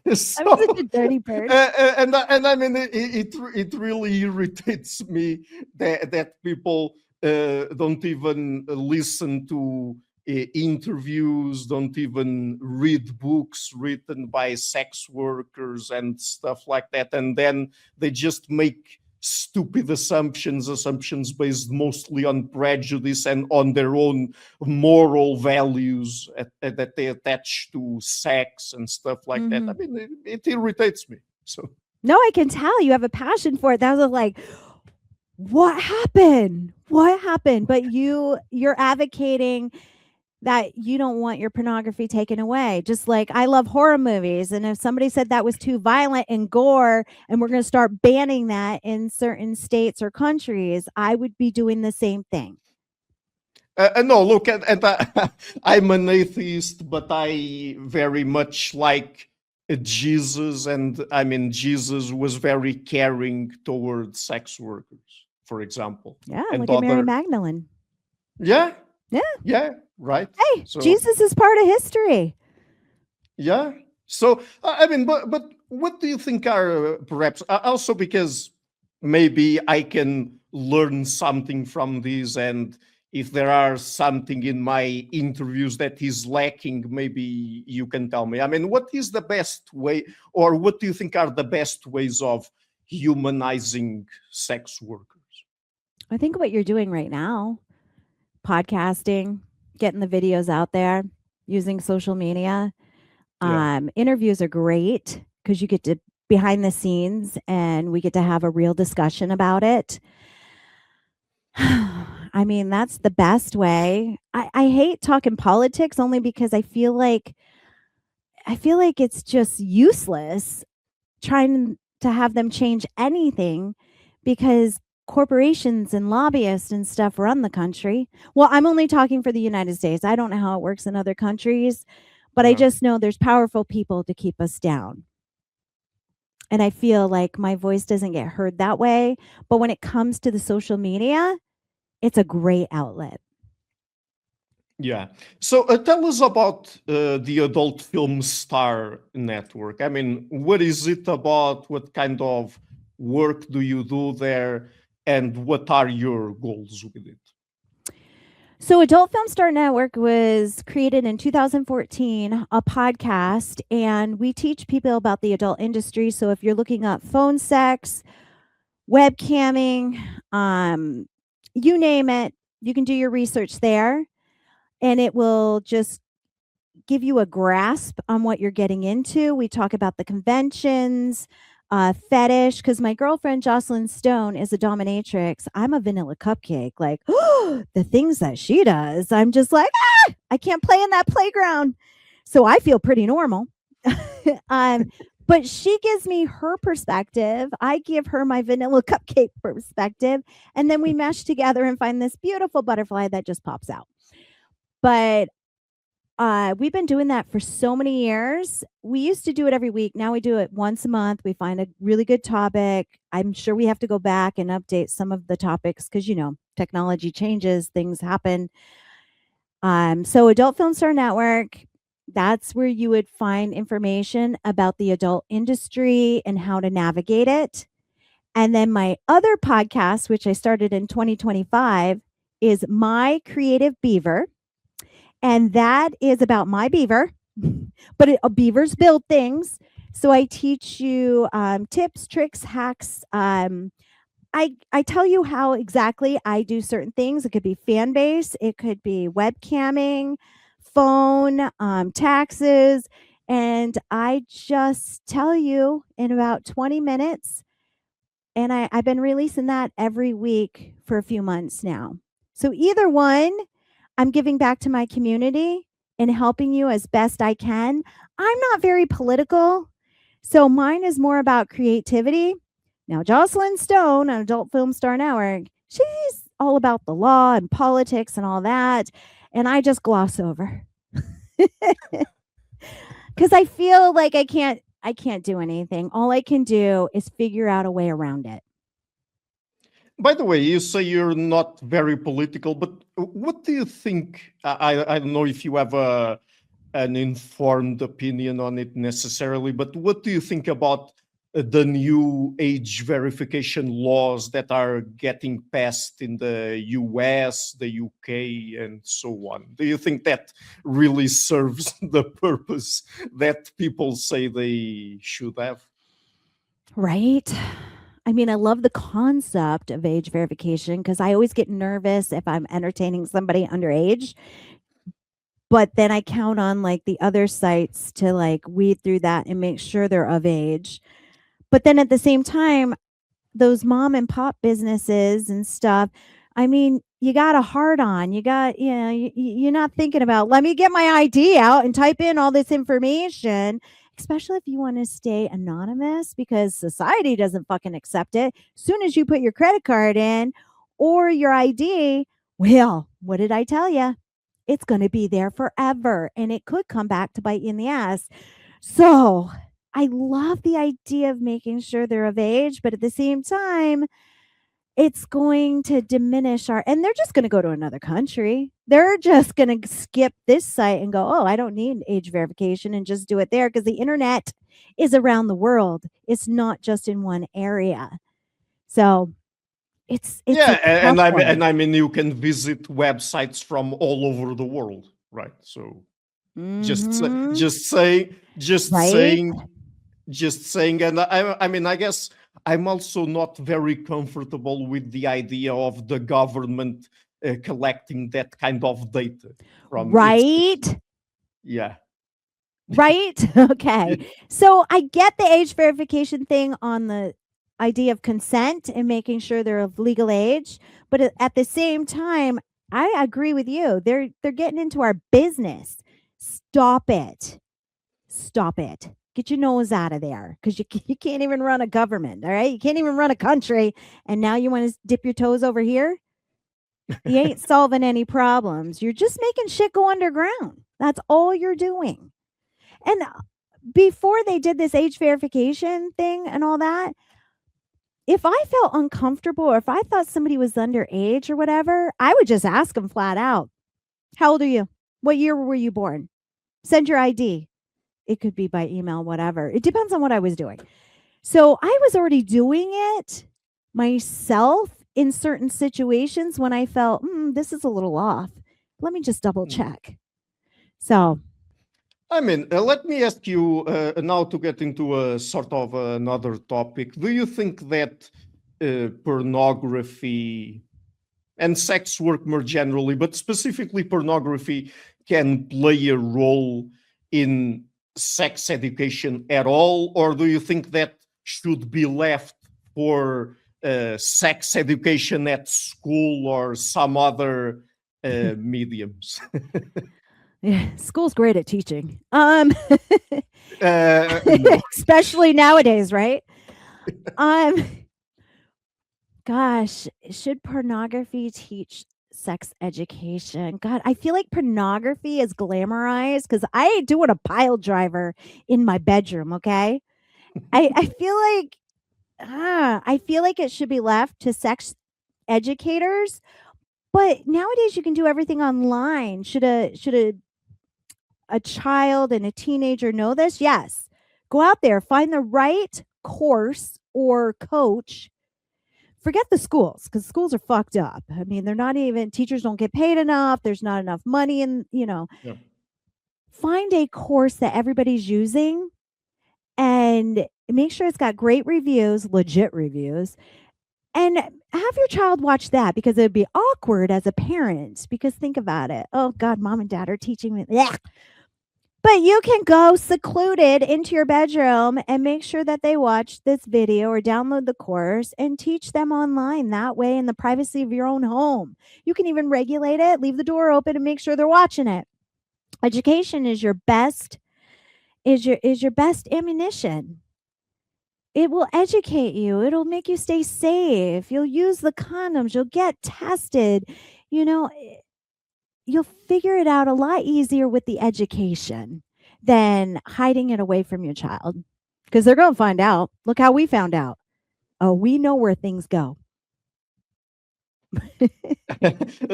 I'm such so a dirty bird. and I mean it really irritates me that people don't even listen to interviews, don't even read books written by sex workers and stuff like that, and then they just make stupid assumptions based mostly on prejudice and on their own moral values that they attach to sex and stuff like that. I Mhm. mean, it irritates me. So No, I can tell you have a passion for it. That was like, what happened? What happened? But you're advocating that you don't want your pornography taken away. Just like I love horror movies. And if somebody said that was too violent and gore, and we're going to start banning that in certain states or countries, I would be doing the same thing. no, look, I'm an atheist, but I very much like Jesus, and I mean, Jesus was very caring towards sex workers, for example, Yeah, and look at Mary other. Magdalene. Yeah, Yeah. yeah, right. Hey, So Jesus is part of history. yeah. So I mean, but what do you think are perhaps also because maybe I can learn something from this, and if there are something in my interviews that is lacking, maybe you can tell me. I mean, what is the best way, or what do you think are the best ways of humanizing sex workers? I think what you're doing right now, podcasting, getting the videos out there, using social media. Yeah. Interviews are great because you get to behind the scenes and we get to have a real discussion about it. I mean, that's the best way. I hate talking politics only because I feel like it's just useless trying to have them change anything because corporations and lobbyists and stuff run the country. Well, I'm only talking for the United States. I don't know how it works in other countries, But I Yeah. just know there's powerful people to keep us down. And I feel like my voice doesn't get heard that way. But when it comes to the social media, it's a great outlet. Yeah. So tell us about the Adult Film Star Network. I mean, what is it about? What kind of work do you do there? And what are your goals with it? So, Adult Film Star Network was created in 2014, a podcast, and we teach people about the adult industry. So, if you're looking up phone sex, webcamming, you name it, you can do your research there, and it will just give you a grasp on what you're getting into. We talk about the conventions, fetish, because my girlfriend Jocelyn Stone is a dominatrix. I'm a vanilla cupcake. Like, the things that she does, I'm just like, I can't play in that playground. So I feel pretty normal. um, but she gives me her perspective. I give her my vanilla cupcake perspective. And then we mesh together and find this beautiful butterfly that just pops out. But we've been doing that for so many years. We used to do it every week. Now we do it once a month. We find a really good topic. I'm sure we have to go back and update some of the topics because, technology changes, things happen. So Adult Film Star Network, that's where you would find information about the adult industry and how to navigate it. And then my other podcast, which I started in 2025, is My Creative Beaver. And that is about my beaver, but beavers build things. So I teach you tips, tricks, hacks. I tell you how exactly I do certain things. It could be fan base, it could be webcamming, phone, taxes. And I just tell you in about 20 minutes. And I've been releasing that every week for a few months now. So either one, I'm giving back to my community and helping you as best I can. I'm not very political, so mine is more about creativity. Now, Jocelyn Stone, an Adult Film Star Network, she's all about the law and politics and all that, and I just gloss over because I feel like I can't do anything. All I can do is figure out a way around it. By the way, you say you're not very political, but what do you think? I don't know if you have an informed opinion on it necessarily, but what do you think about the new age verification laws that are getting passed in the US, the UK, and so on? Do you think that really serves the purpose that people say they should have? Right? I mean, I love the concept of age verification because I always get nervous if I'm entertaining somebody underage. But then I count on like the other sites to like weed through that and make sure they're of age. But then at the same time, those mom and pop businesses and stuff, I mean, you got a hard on. You got, you're not thinking about, let me get my ID out and type in all this information, especially if you want to stay anonymous because society doesn't fucking accept it. As soon as you put your credit card in or your ID, well, what did I tell you? It's going to be there forever and it could come back to bite you in the ass. So I love the idea of making sure they're of age, but at the same time, it's going to diminish and they're just going to go to another country. They're just going to skip this site and go, oh, I don't need age verification and just do it there because the internet is around the world. It's not just in one area. So it's Yeah, a tough one. I mean you can visit websites from all over the world, right? So Mm-hmm. just say just Right? saying just saying, and I mean I guess I'm also not very comfortable with the idea of the government collecting that kind of data from its Right? yeah. Right? Okay. So I get the age verification thing on the idea of consent and making sure they're of legal age, but at the same time, I agree with you. They're getting into our business. Stop it. Stop it. Get your nose out of there because you can't even run a government. All right. You can't even run a country. And now you want to dip your toes over here? You ain't solving any problems. You're just making shit go underground. That's all you're doing. And before they did this age verification thing and all that, if I felt uncomfortable or if I thought somebody was underage or whatever, I would just ask them flat out, how old are you? What year were you born? Send your ID. It could be by email, whatever. It depends on what I was doing. So I was already doing it myself in certain situations when I felt, this is a little off. Let me just double check. So, I mean, let me ask you now to get into a sort of another topic. Do you think that pornography and sex work more generally, but specifically pornography, can play a role in sex education at all? Or do you think that should be left for sex education at school or some other mediums? yeah, school's great at teaching. No. Especially nowadays, right? Gosh, should pornography teach sex education? God, I feel like pornography is glamorized because I ain't doing a pile driver in my bedroom, okay? I feel like it should be left to sex educators, but nowadays you can do everything online. Should a child and a teenager know this? Yes. Go out there, find the right course or coach. Forget the schools because schools are fucked up. I mean, they're not even, teachers don't get paid enough. There's not enough money. And, Yeah. find a course that everybody's using and make sure it's got great reviews, legit reviews, and have your child watch that because it would be awkward as a parent. Because think about it. Oh, God, mom and dad are teaching me. Blech. But you can go secluded into your bedroom and make sure that they watch this video or download the course and teach them online that way in the privacy of your own home. You can even regulate it, leave the door open and make sure they're watching it. Education is your best ammunition. It will educate you. It'll make you stay safe. You'll use the condoms. You'll get tested. You'll figure it out a lot easier with the education than hiding it away from your child because they're going to find out. Look how we found out. Oh, we know where things go.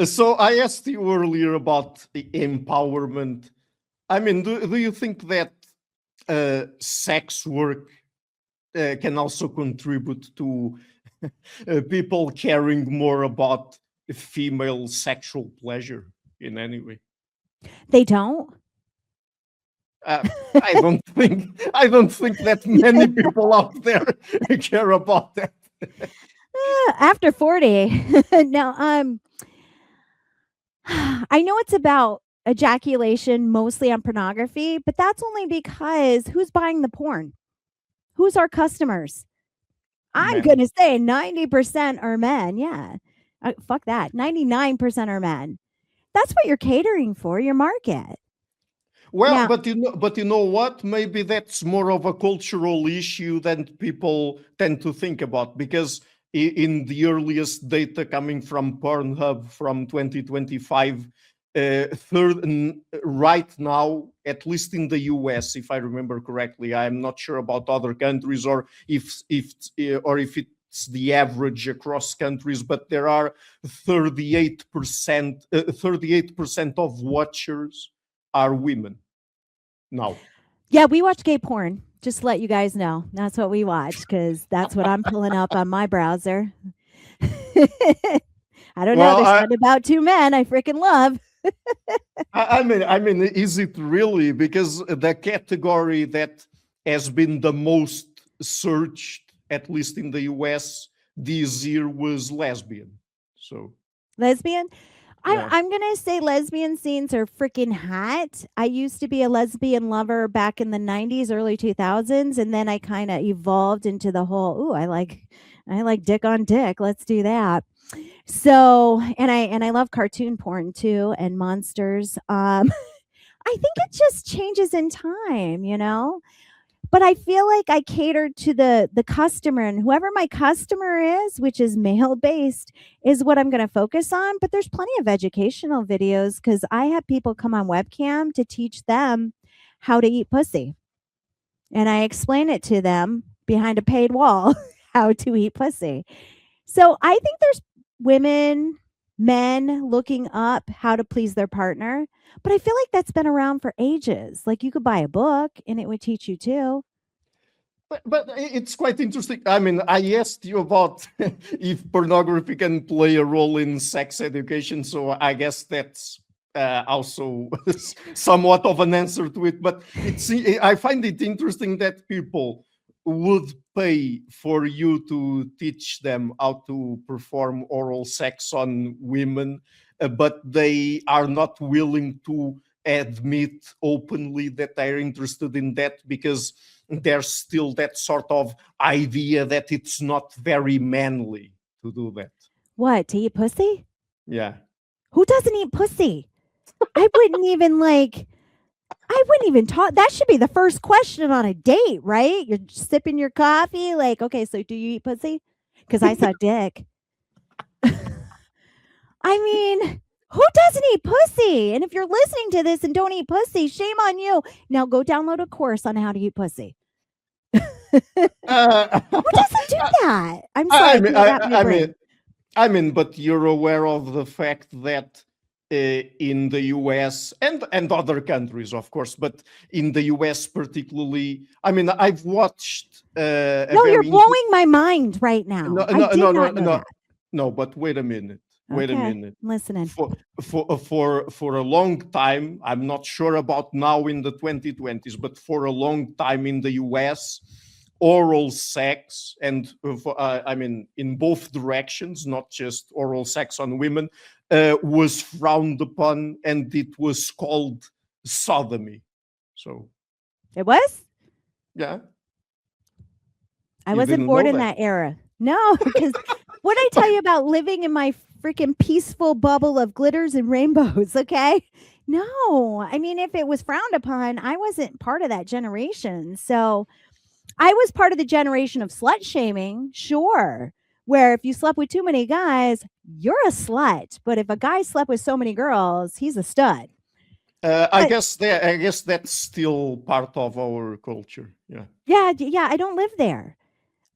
So I asked you earlier about the empowerment. I mean, do you think that sex work can also contribute to people caring more about female sexual pleasure in any way? They don't. I don't think that many people out there care about that. After 40. No, I know it's about ejaculation mostly on pornography, but that's only because who's buying the porn? Who's our customers? I'm going to say 90% are men. Yeah. Fuck that. 99% are men. That's what you're catering for, your market. Well, yeah. but you know what? Maybe that's more of a cultural issue than people tend to think about, because in the earliest data coming from Pornhub from 2025, right now, at least in the US, if I remember correctly, I'm not sure about other countries or if it's the average across countries, but there are 38% of watchers are women now. Yeah, we watch gay porn. Just to let you guys know. That's what we watch because that's what I'm pulling up on my browser. I don't know. There's something about two men I freaking love. I mean, is it really? Because the category that has been the most searched, at least in the US, this year was lesbian. So lesbian? Yeah. I'm going to say lesbian scenes are freaking hot. I used to be a lesbian lover back in the 90s, early 2000s. And then I kind of evolved into the whole, ooh, I like dick on dick. Let's do that. So, and I love cartoon porn too, and monsters. I think it just changes in time, but I feel like I catered to the customer, and whoever my customer is, which is male based, is what I'm going to focus on. But there's plenty of educational videos because I have people come on webcam to teach them how to eat pussy. And I explain it to them behind a paid wall how to eat pussy. So I think there's women, men looking up how to please their partner, but I feel like that's been around for ages. Like you could buy a book and it would teach you too. But it's quite interesting. I mean, I asked you about if pornography can play a role in sex education, so I guess that's also somewhat of an answer to it. But I find it interesting that people would pay for you to teach them how to perform oral sex on women, but they are not willing to admit openly that they're interested in that because there's still that sort of idea that it's not very manly to do that. What, to eat pussy? Yeah. Who doesn't eat pussy? I wouldn't even talk. That should be the first question on a date, right? You're sipping your coffee, like, okay, so do you eat pussy? Because I saw dick. I mean, who doesn't eat pussy? And if you're listening to this and don't eat pussy, shame on you. Now go download a course on how to eat pussy. Who doesn't do that? I'm sorry. I mean, but you're aware of the fact that in the US and other countries, of course, but in the US particularly, I mean, I've watched. No, you're blowing my mind right now. No, but wait a minute. Wait a minute. I'm listening. For a long time, I'm not sure about now in the 2020s, but for a long time in the US, oral sex, and I mean, in both directions, not just oral sex on women, was frowned upon, and it was called sodomy. So it was? Yeah. I wasn't born in that era. No, because what did I tell you about living in my freaking peaceful bubble of glitters and rainbows? Okay. No, I mean, if it was frowned upon, I wasn't part of that generation. So I was part of the generation of slut shaming, sure, where if you slept with too many guys, you're a slut. But if a guy slept with so many girls, he's a stud. I guess that's still part of our culture. Yeah. Yeah. I don't live there.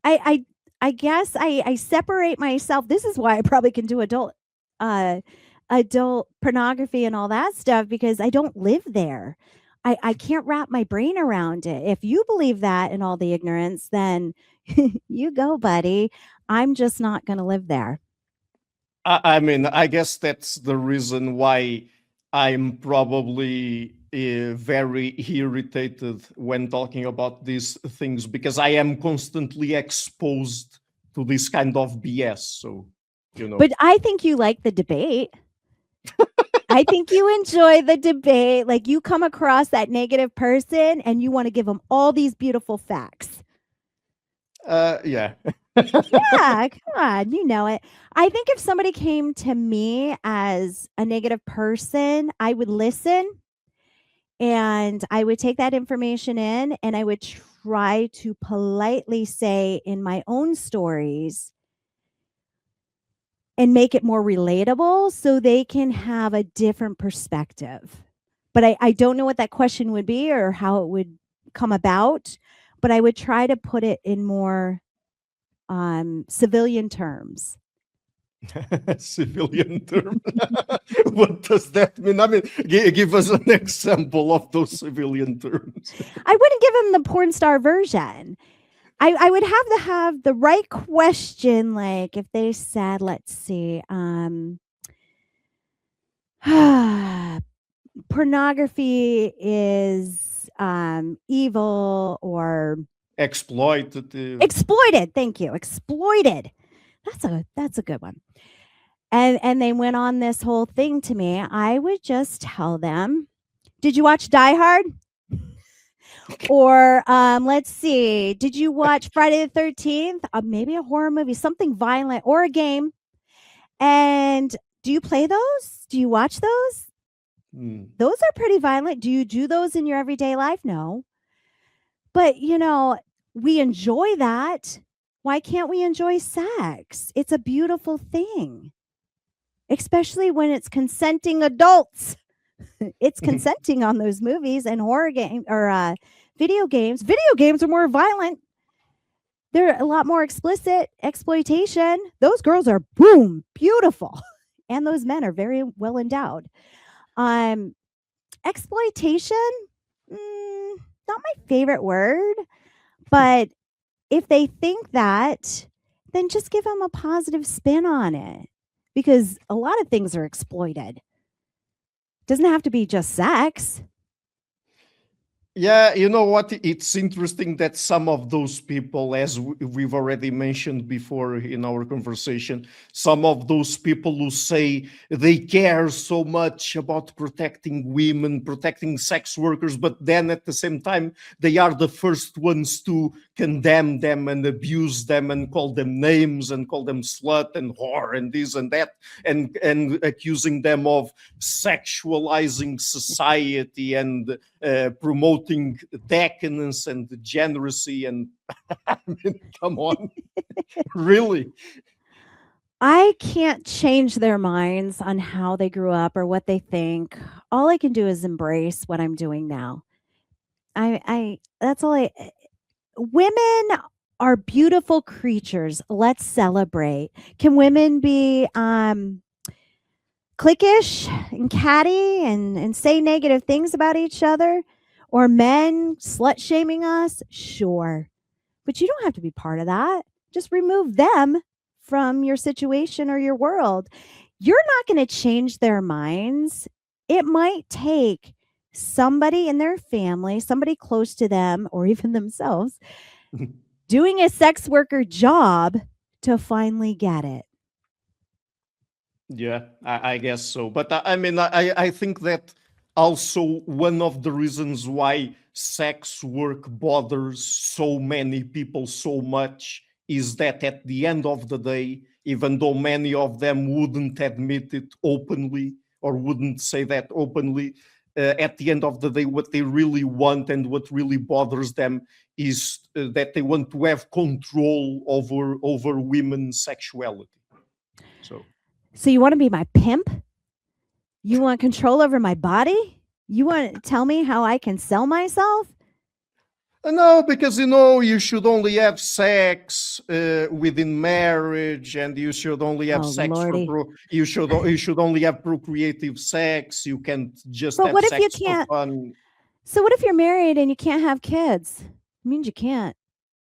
I guess I separate myself. This is why I probably can do adult pornography and all that stuff, because I don't live there. I can't wrap my brain around it. If you believe that in all the ignorance, then you go, buddy. I'm just not going to live there. I mean, I guess that's the reason why I'm probably very irritated when talking about these things, because I am constantly exposed to this kind of BS. So, you know. But I think you like the debate. I think you enjoy the debate. Like you come across that negative person and you want to give them all these beautiful facts. Yeah. Yeah, come on, you know it. I think if somebody came to me as a negative person, I would listen and I would take that information in and I would try to politely say in my own stories and make it more relatable so they can have a different perspective. But I don't know what that question would be or how it would come about, but I would try to put it in more civilian terms. Civilian term. What does that mean? I mean, give us an example of those civilian terms. I wouldn't give him the porn star version. I would have to have the right question, like if they said, let's see, pornography is evil or exploited. Thank you. Exploited. That's a good one. And they went on this whole thing to me. I would just tell them, did you watch Die Hard? Or let's see, did you watch Friday the 13th? Maybe a horror movie, something violent, or a game. And do you play those? Do you watch those? Those are pretty violent. Do you do those in your everyday life? No. But, you know, we enjoy that. Why can't we enjoy sex? It's a beautiful thing, especially when it's consenting adults. It's consenting on those movies and horror game or video games. Video games are more violent. They're a lot more explicit exploitation. Those girls are boom, beautiful. And those men are very well endowed. Um, exploitation, not my favorite word, but if they think that, then just give them a positive spin on it because a lot of things are exploited. Doesn't have to be just sex. Yeah, you know what? It's interesting that some of those people, as we've already mentioned before in our conversation, some of those people who say they care so much about protecting women, protecting sex workers, but then at the same time, they are the first ones to condemn them and abuse them and call them names and call them slut and whore and this and that, and accusing them of sexualizing society and promoting decadence and degeneracy. And I mean, come on, really? I can't change their minds on how they grew up or what they think. All I can do is embrace what I'm doing now. That's all women are beautiful creatures. Let's celebrate. Can women be cliquish and catty and say negative things about each other? Or men slut shaming us? Sure. But you don't have to be part of that. Just remove them from your situation or your world. You're not going to change their minds. It might take somebody in their family, somebody close to them, or even themselves, doing a sex worker job to finally get it. Yeah, I guess so. But I mean, I think that also one of the reasons why sex work bothers so many people so much is that at the end of the day, even though many of them wouldn't admit it openly or wouldn't say that openly, at the end of the day, what they really want and what really bothers them is that they want to have control over women's sexuality. So you want to be my pimp? You want control over my body? You want to tell me how I can sell myself? No, because you should only have sex within marriage, and you should only have sex Lordy. you should only have procreative sex. You can't just but have what if sex you for can't? fun. So what if you're married and you can't have kids? It means you can't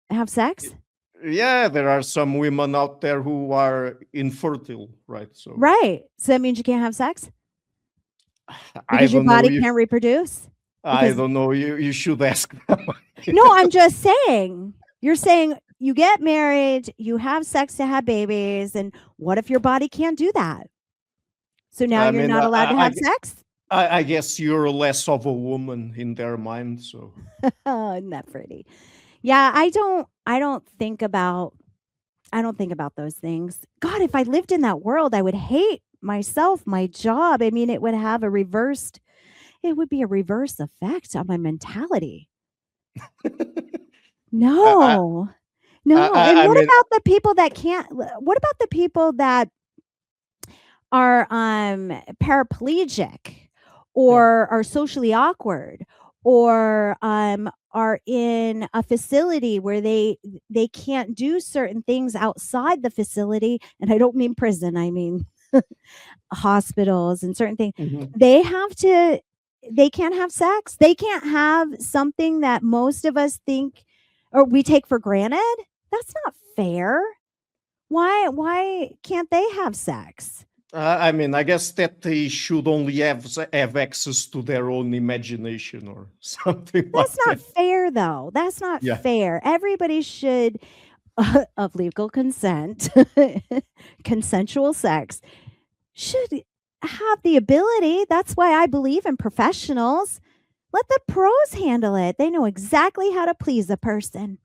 have sex? Yeah, there are some women out there who are infertile, right? So that means you can't have sex I because your don't know. body can't reproduce. I don't know. You should ask them. No, I'm just saying. You're saying you get married, you have sex to have babies, and what if your body can't do that? So now you're not allowed to have sex? I guess you're less of a woman in their mind. So isn't that pretty? Yeah, I don't think about those things. God, if I lived in that world, I would hate myself, my job. I mean, it would be a reverse effect on my mentality. No. And what about the people that can't? What about the people that are paraplegic or are socially awkward or are in a facility where they can't do certain things outside the facility? And I don't mean prison, I mean hospitals and certain things. Mm-hmm. They can't have sex. They can't have something that most of us think or we take for granted. That's not fair. Why can't they have sex? I mean, I guess that they should only have access to their own imagination or something. That's not fair, though. That's not fair. Everybody should, of legal consent, consensual sex, should have the ability. That's why I believe in professionals. Let the pros handle it. They know exactly how to please a person.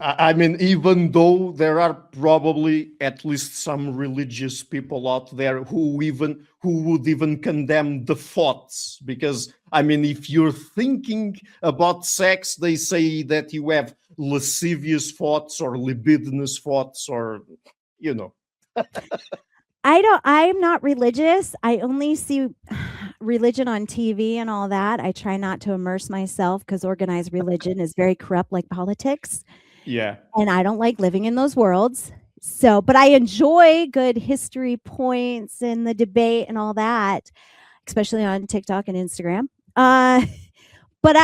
I mean, even though there are probably at least some religious people out there who would even condemn the thoughts, because I mean, if you're thinking about sex, they say that you have lascivious thoughts or libidinous thoughts, or I'm not religious. I only see religion on TV and all that, I try not to immerse myself because organized religion is very corrupt like politics. Yeah. And I don't like living in those worlds. So, but I enjoy good history points and the debate and all that, especially on TikTok and Instagram. But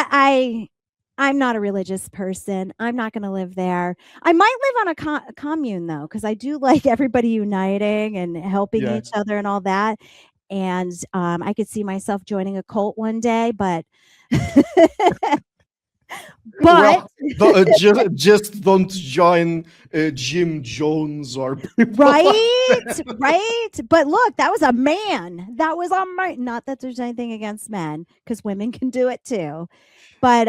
I'm not a religious person. I'm not going to live there. I might live on a commune though, because I do like everybody uniting and helping Yeah. each other and all that. And I could see myself joining a cult one day, but Well, just don't join Jim Jones or people right, right. But look, that was a man. That was a man. Not that there's anything against men, because women can do it too. But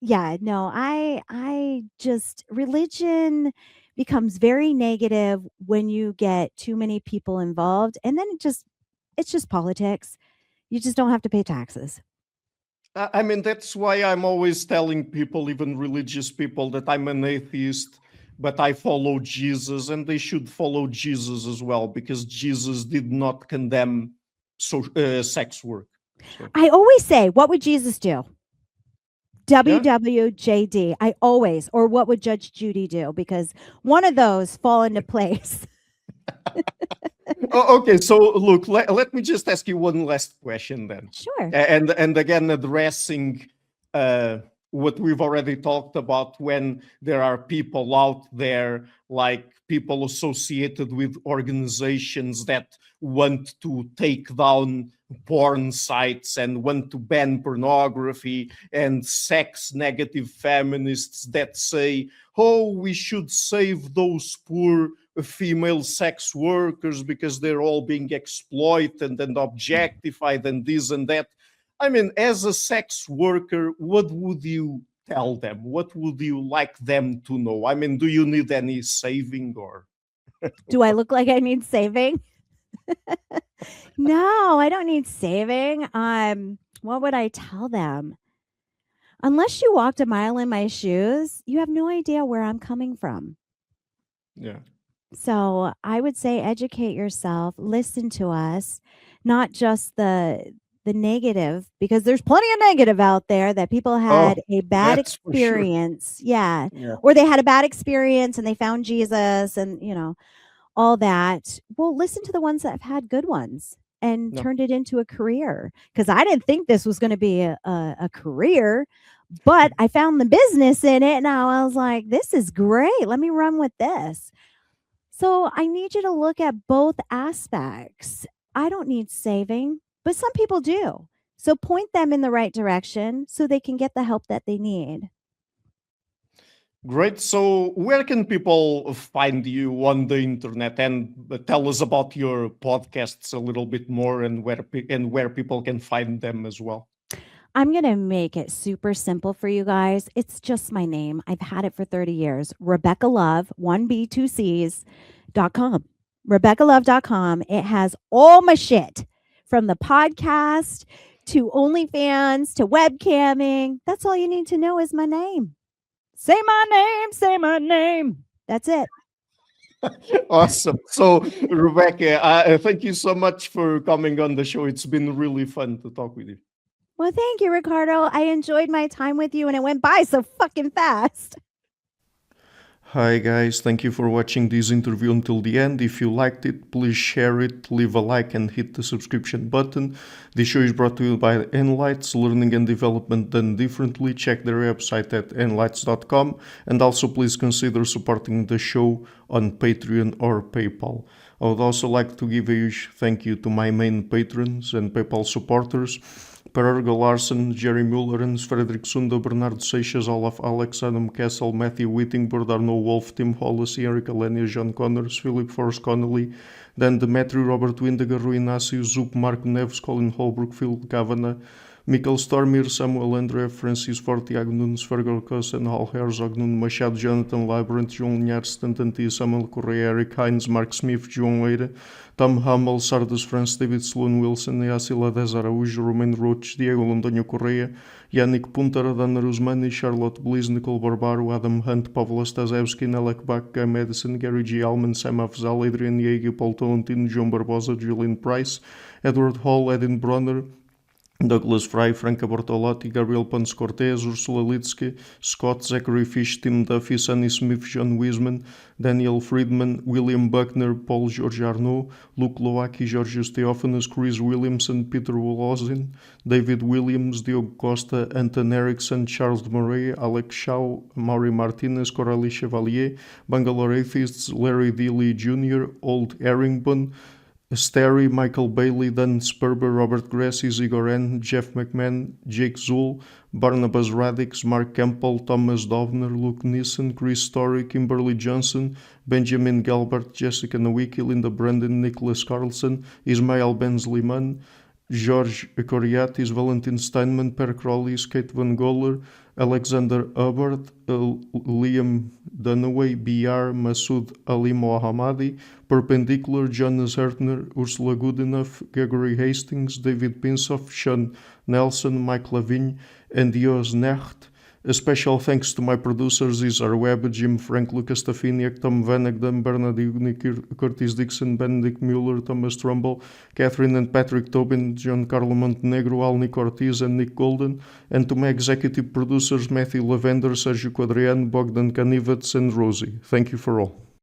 yeah, no, I just religion becomes very negative when you get too many people involved, and then it's just politics. You just don't have to pay taxes. I mean, that's why I'm always telling people, even religious people, that I'm an atheist, but I follow Jesus, and they should follow Jesus as well, because Jesus did not condemn sex work. So, I always say, what would Jesus do? WWJD. I always, or what would Judge Judy do? Because one of those fall into place. okay, so look, let me just ask you one last question then. Sure. And again, addressing what we've already talked about, when there are people out there, like people associated with organizations that want to take down porn sites and want to ban pornography, and sex negative feminists that say, oh, we should save those poor female sex workers because they're all being exploited and objectified and this and that. I mean, as a sex worker, what would you tell them? What would you like them to know? I mean, do you need any saving, or? Do I look like I need saving? No, I don't need saving. What would I tell them? Unless you walked a mile in my shoes, you have no idea where I'm coming from. Yeah. So I would say educate yourself, listen to us, not just the negative, because there's plenty of negative out there that people had a bad experience. Sure. Yeah. Or they had a bad experience and they found Jesus and, all that. Well, listen to the ones that have had good ones and turned it into a career. Because I didn't think this was going to be a career, but I found the business in it. And I was like, this is great. Let me run with this. So I need you to look at both aspects. I don't need saving, but some people do. So point them in the right direction so they can get the help that they need. Great. So where can people find you on the internet, and tell us about your podcasts a little bit more, and where people can find them as well? I'm going to make it super simple for you guys. It's just my name. I've had it for 30 years. Rebecca Love, 1B2Cs.com. RebeccaLove.com. It has all my shit, from the podcast to OnlyFans to webcamming. That's all you need to know is my name. Say my name, say my name. That's it. Awesome. So, Rebecca, thank you so much for coming on the show. It's been really fun to talk with you. Well, thank you, Ricardo. I enjoyed my time with you, and it went by so fucking fast. Hi guys, thank you for watching this interview until the end. If you liked it, please share it, leave a like and hit the subscription button. This show is brought to you by Enlights, learning and development done differently. Check their website at enlights.com, and also please consider supporting the show on Patreon or PayPal. I would also like to give a huge thank you to my main patrons and PayPal supporters: Per-Ergo Larsen, Jerry Mullerens, Frederick Sunda, Bernardo Seixas, Olaf Alex, Adam Kessel, Matthew Whittingbird, Arno Wolf, Tim Hollis, Eric Alenia, John Connors, Philip Forrest Connolly, Dan Demetri, Robert Windiger, Rui Inácio, Zup, Marco Neves, Colin Holbrook, Phil Kavanagh, Michael Stormir, Samuel André, Francis Ford, Tiago Nunes, Fergal Cossen, Hal Herzog, Nuno Machado, Jonathan Labyrinth, João Linhares, Stantanti, Samuel Correia, Eric Hines, Mark Smith, João Leira, Tom Hummel, Sardas France, David Sloan Wilson, Yacila Dez Araújo, Romain Roach, Diego Londonho Correia, Yannick Punter, Dana Rusmani, Charlotte Bliss, Nicole Barbaro, Adam Hunt, Pavlo Stasevski, Nelek Bach, Guy Madison, Gary G. Allman, Sam Afzal, Adrian Yeager, Paul Tolentino, João Barbosa, Julian Price, Edward Hall, Edin Bronner, Douglas Fry, Franca Bortolotti, Gabriel Pontes Cortez, Ursula Litsky, Scott, Zachary Fish, Tim Duffy, Sonny Smith, John Wiseman, Daniel Friedman, William Buckner, Paul George Arnaud, Luke Loaki, Georgios Theophanes, Chris Williamson, Peter Wolozin, David Williams, Diogo Costa, Anton Erickson, Charles Murray, Alex Shaw, Maury Martinez, Coralie Chevalier, Bangalore Atheists, Larry D. Lee Jr., Old Erringbone, Sterry, Michael Bailey, Dan Sperber, Robert Grassi, Igor N., Jeff McMahon, Jake Zool, Barnabas Radix, Mark Campbell, Thomas Dovner, Luke Nissen, Chris Story, Kimberly Johnson, Benjamin Galbert, Jessica Nowicki, Linda Brandon, Nicholas Carlson, Ismael Benzliman, George Coriatis, Valentin Steinman, Per Crowley, Kate Van Goller, Alexander Hubbard, Liam Dunaway, BR, Masood Ali Mohammadi, Perpendicular, Jonas Hertner, Ursula Goodenough, Gregory Hastings, David Pinsoff, Sean Nelson, Mike Lavigne, and Dios Necht. A special thanks to my producers, Isar Webb, Jim Frank, Lucas Stafiniak, Tom Vanagdam, Bernard Ugni, Curtis Dixon, Benedict Mueller, Thomas Trumbull, Catherine and Patrick Tobin, John Carlo Montenegro, Alnick Ortiz, and Nick Golden, and to my executive producers, Matthew Lavender, Sergio Quadriano, Bogdan Kanivets, and Rosie. Thank you for all.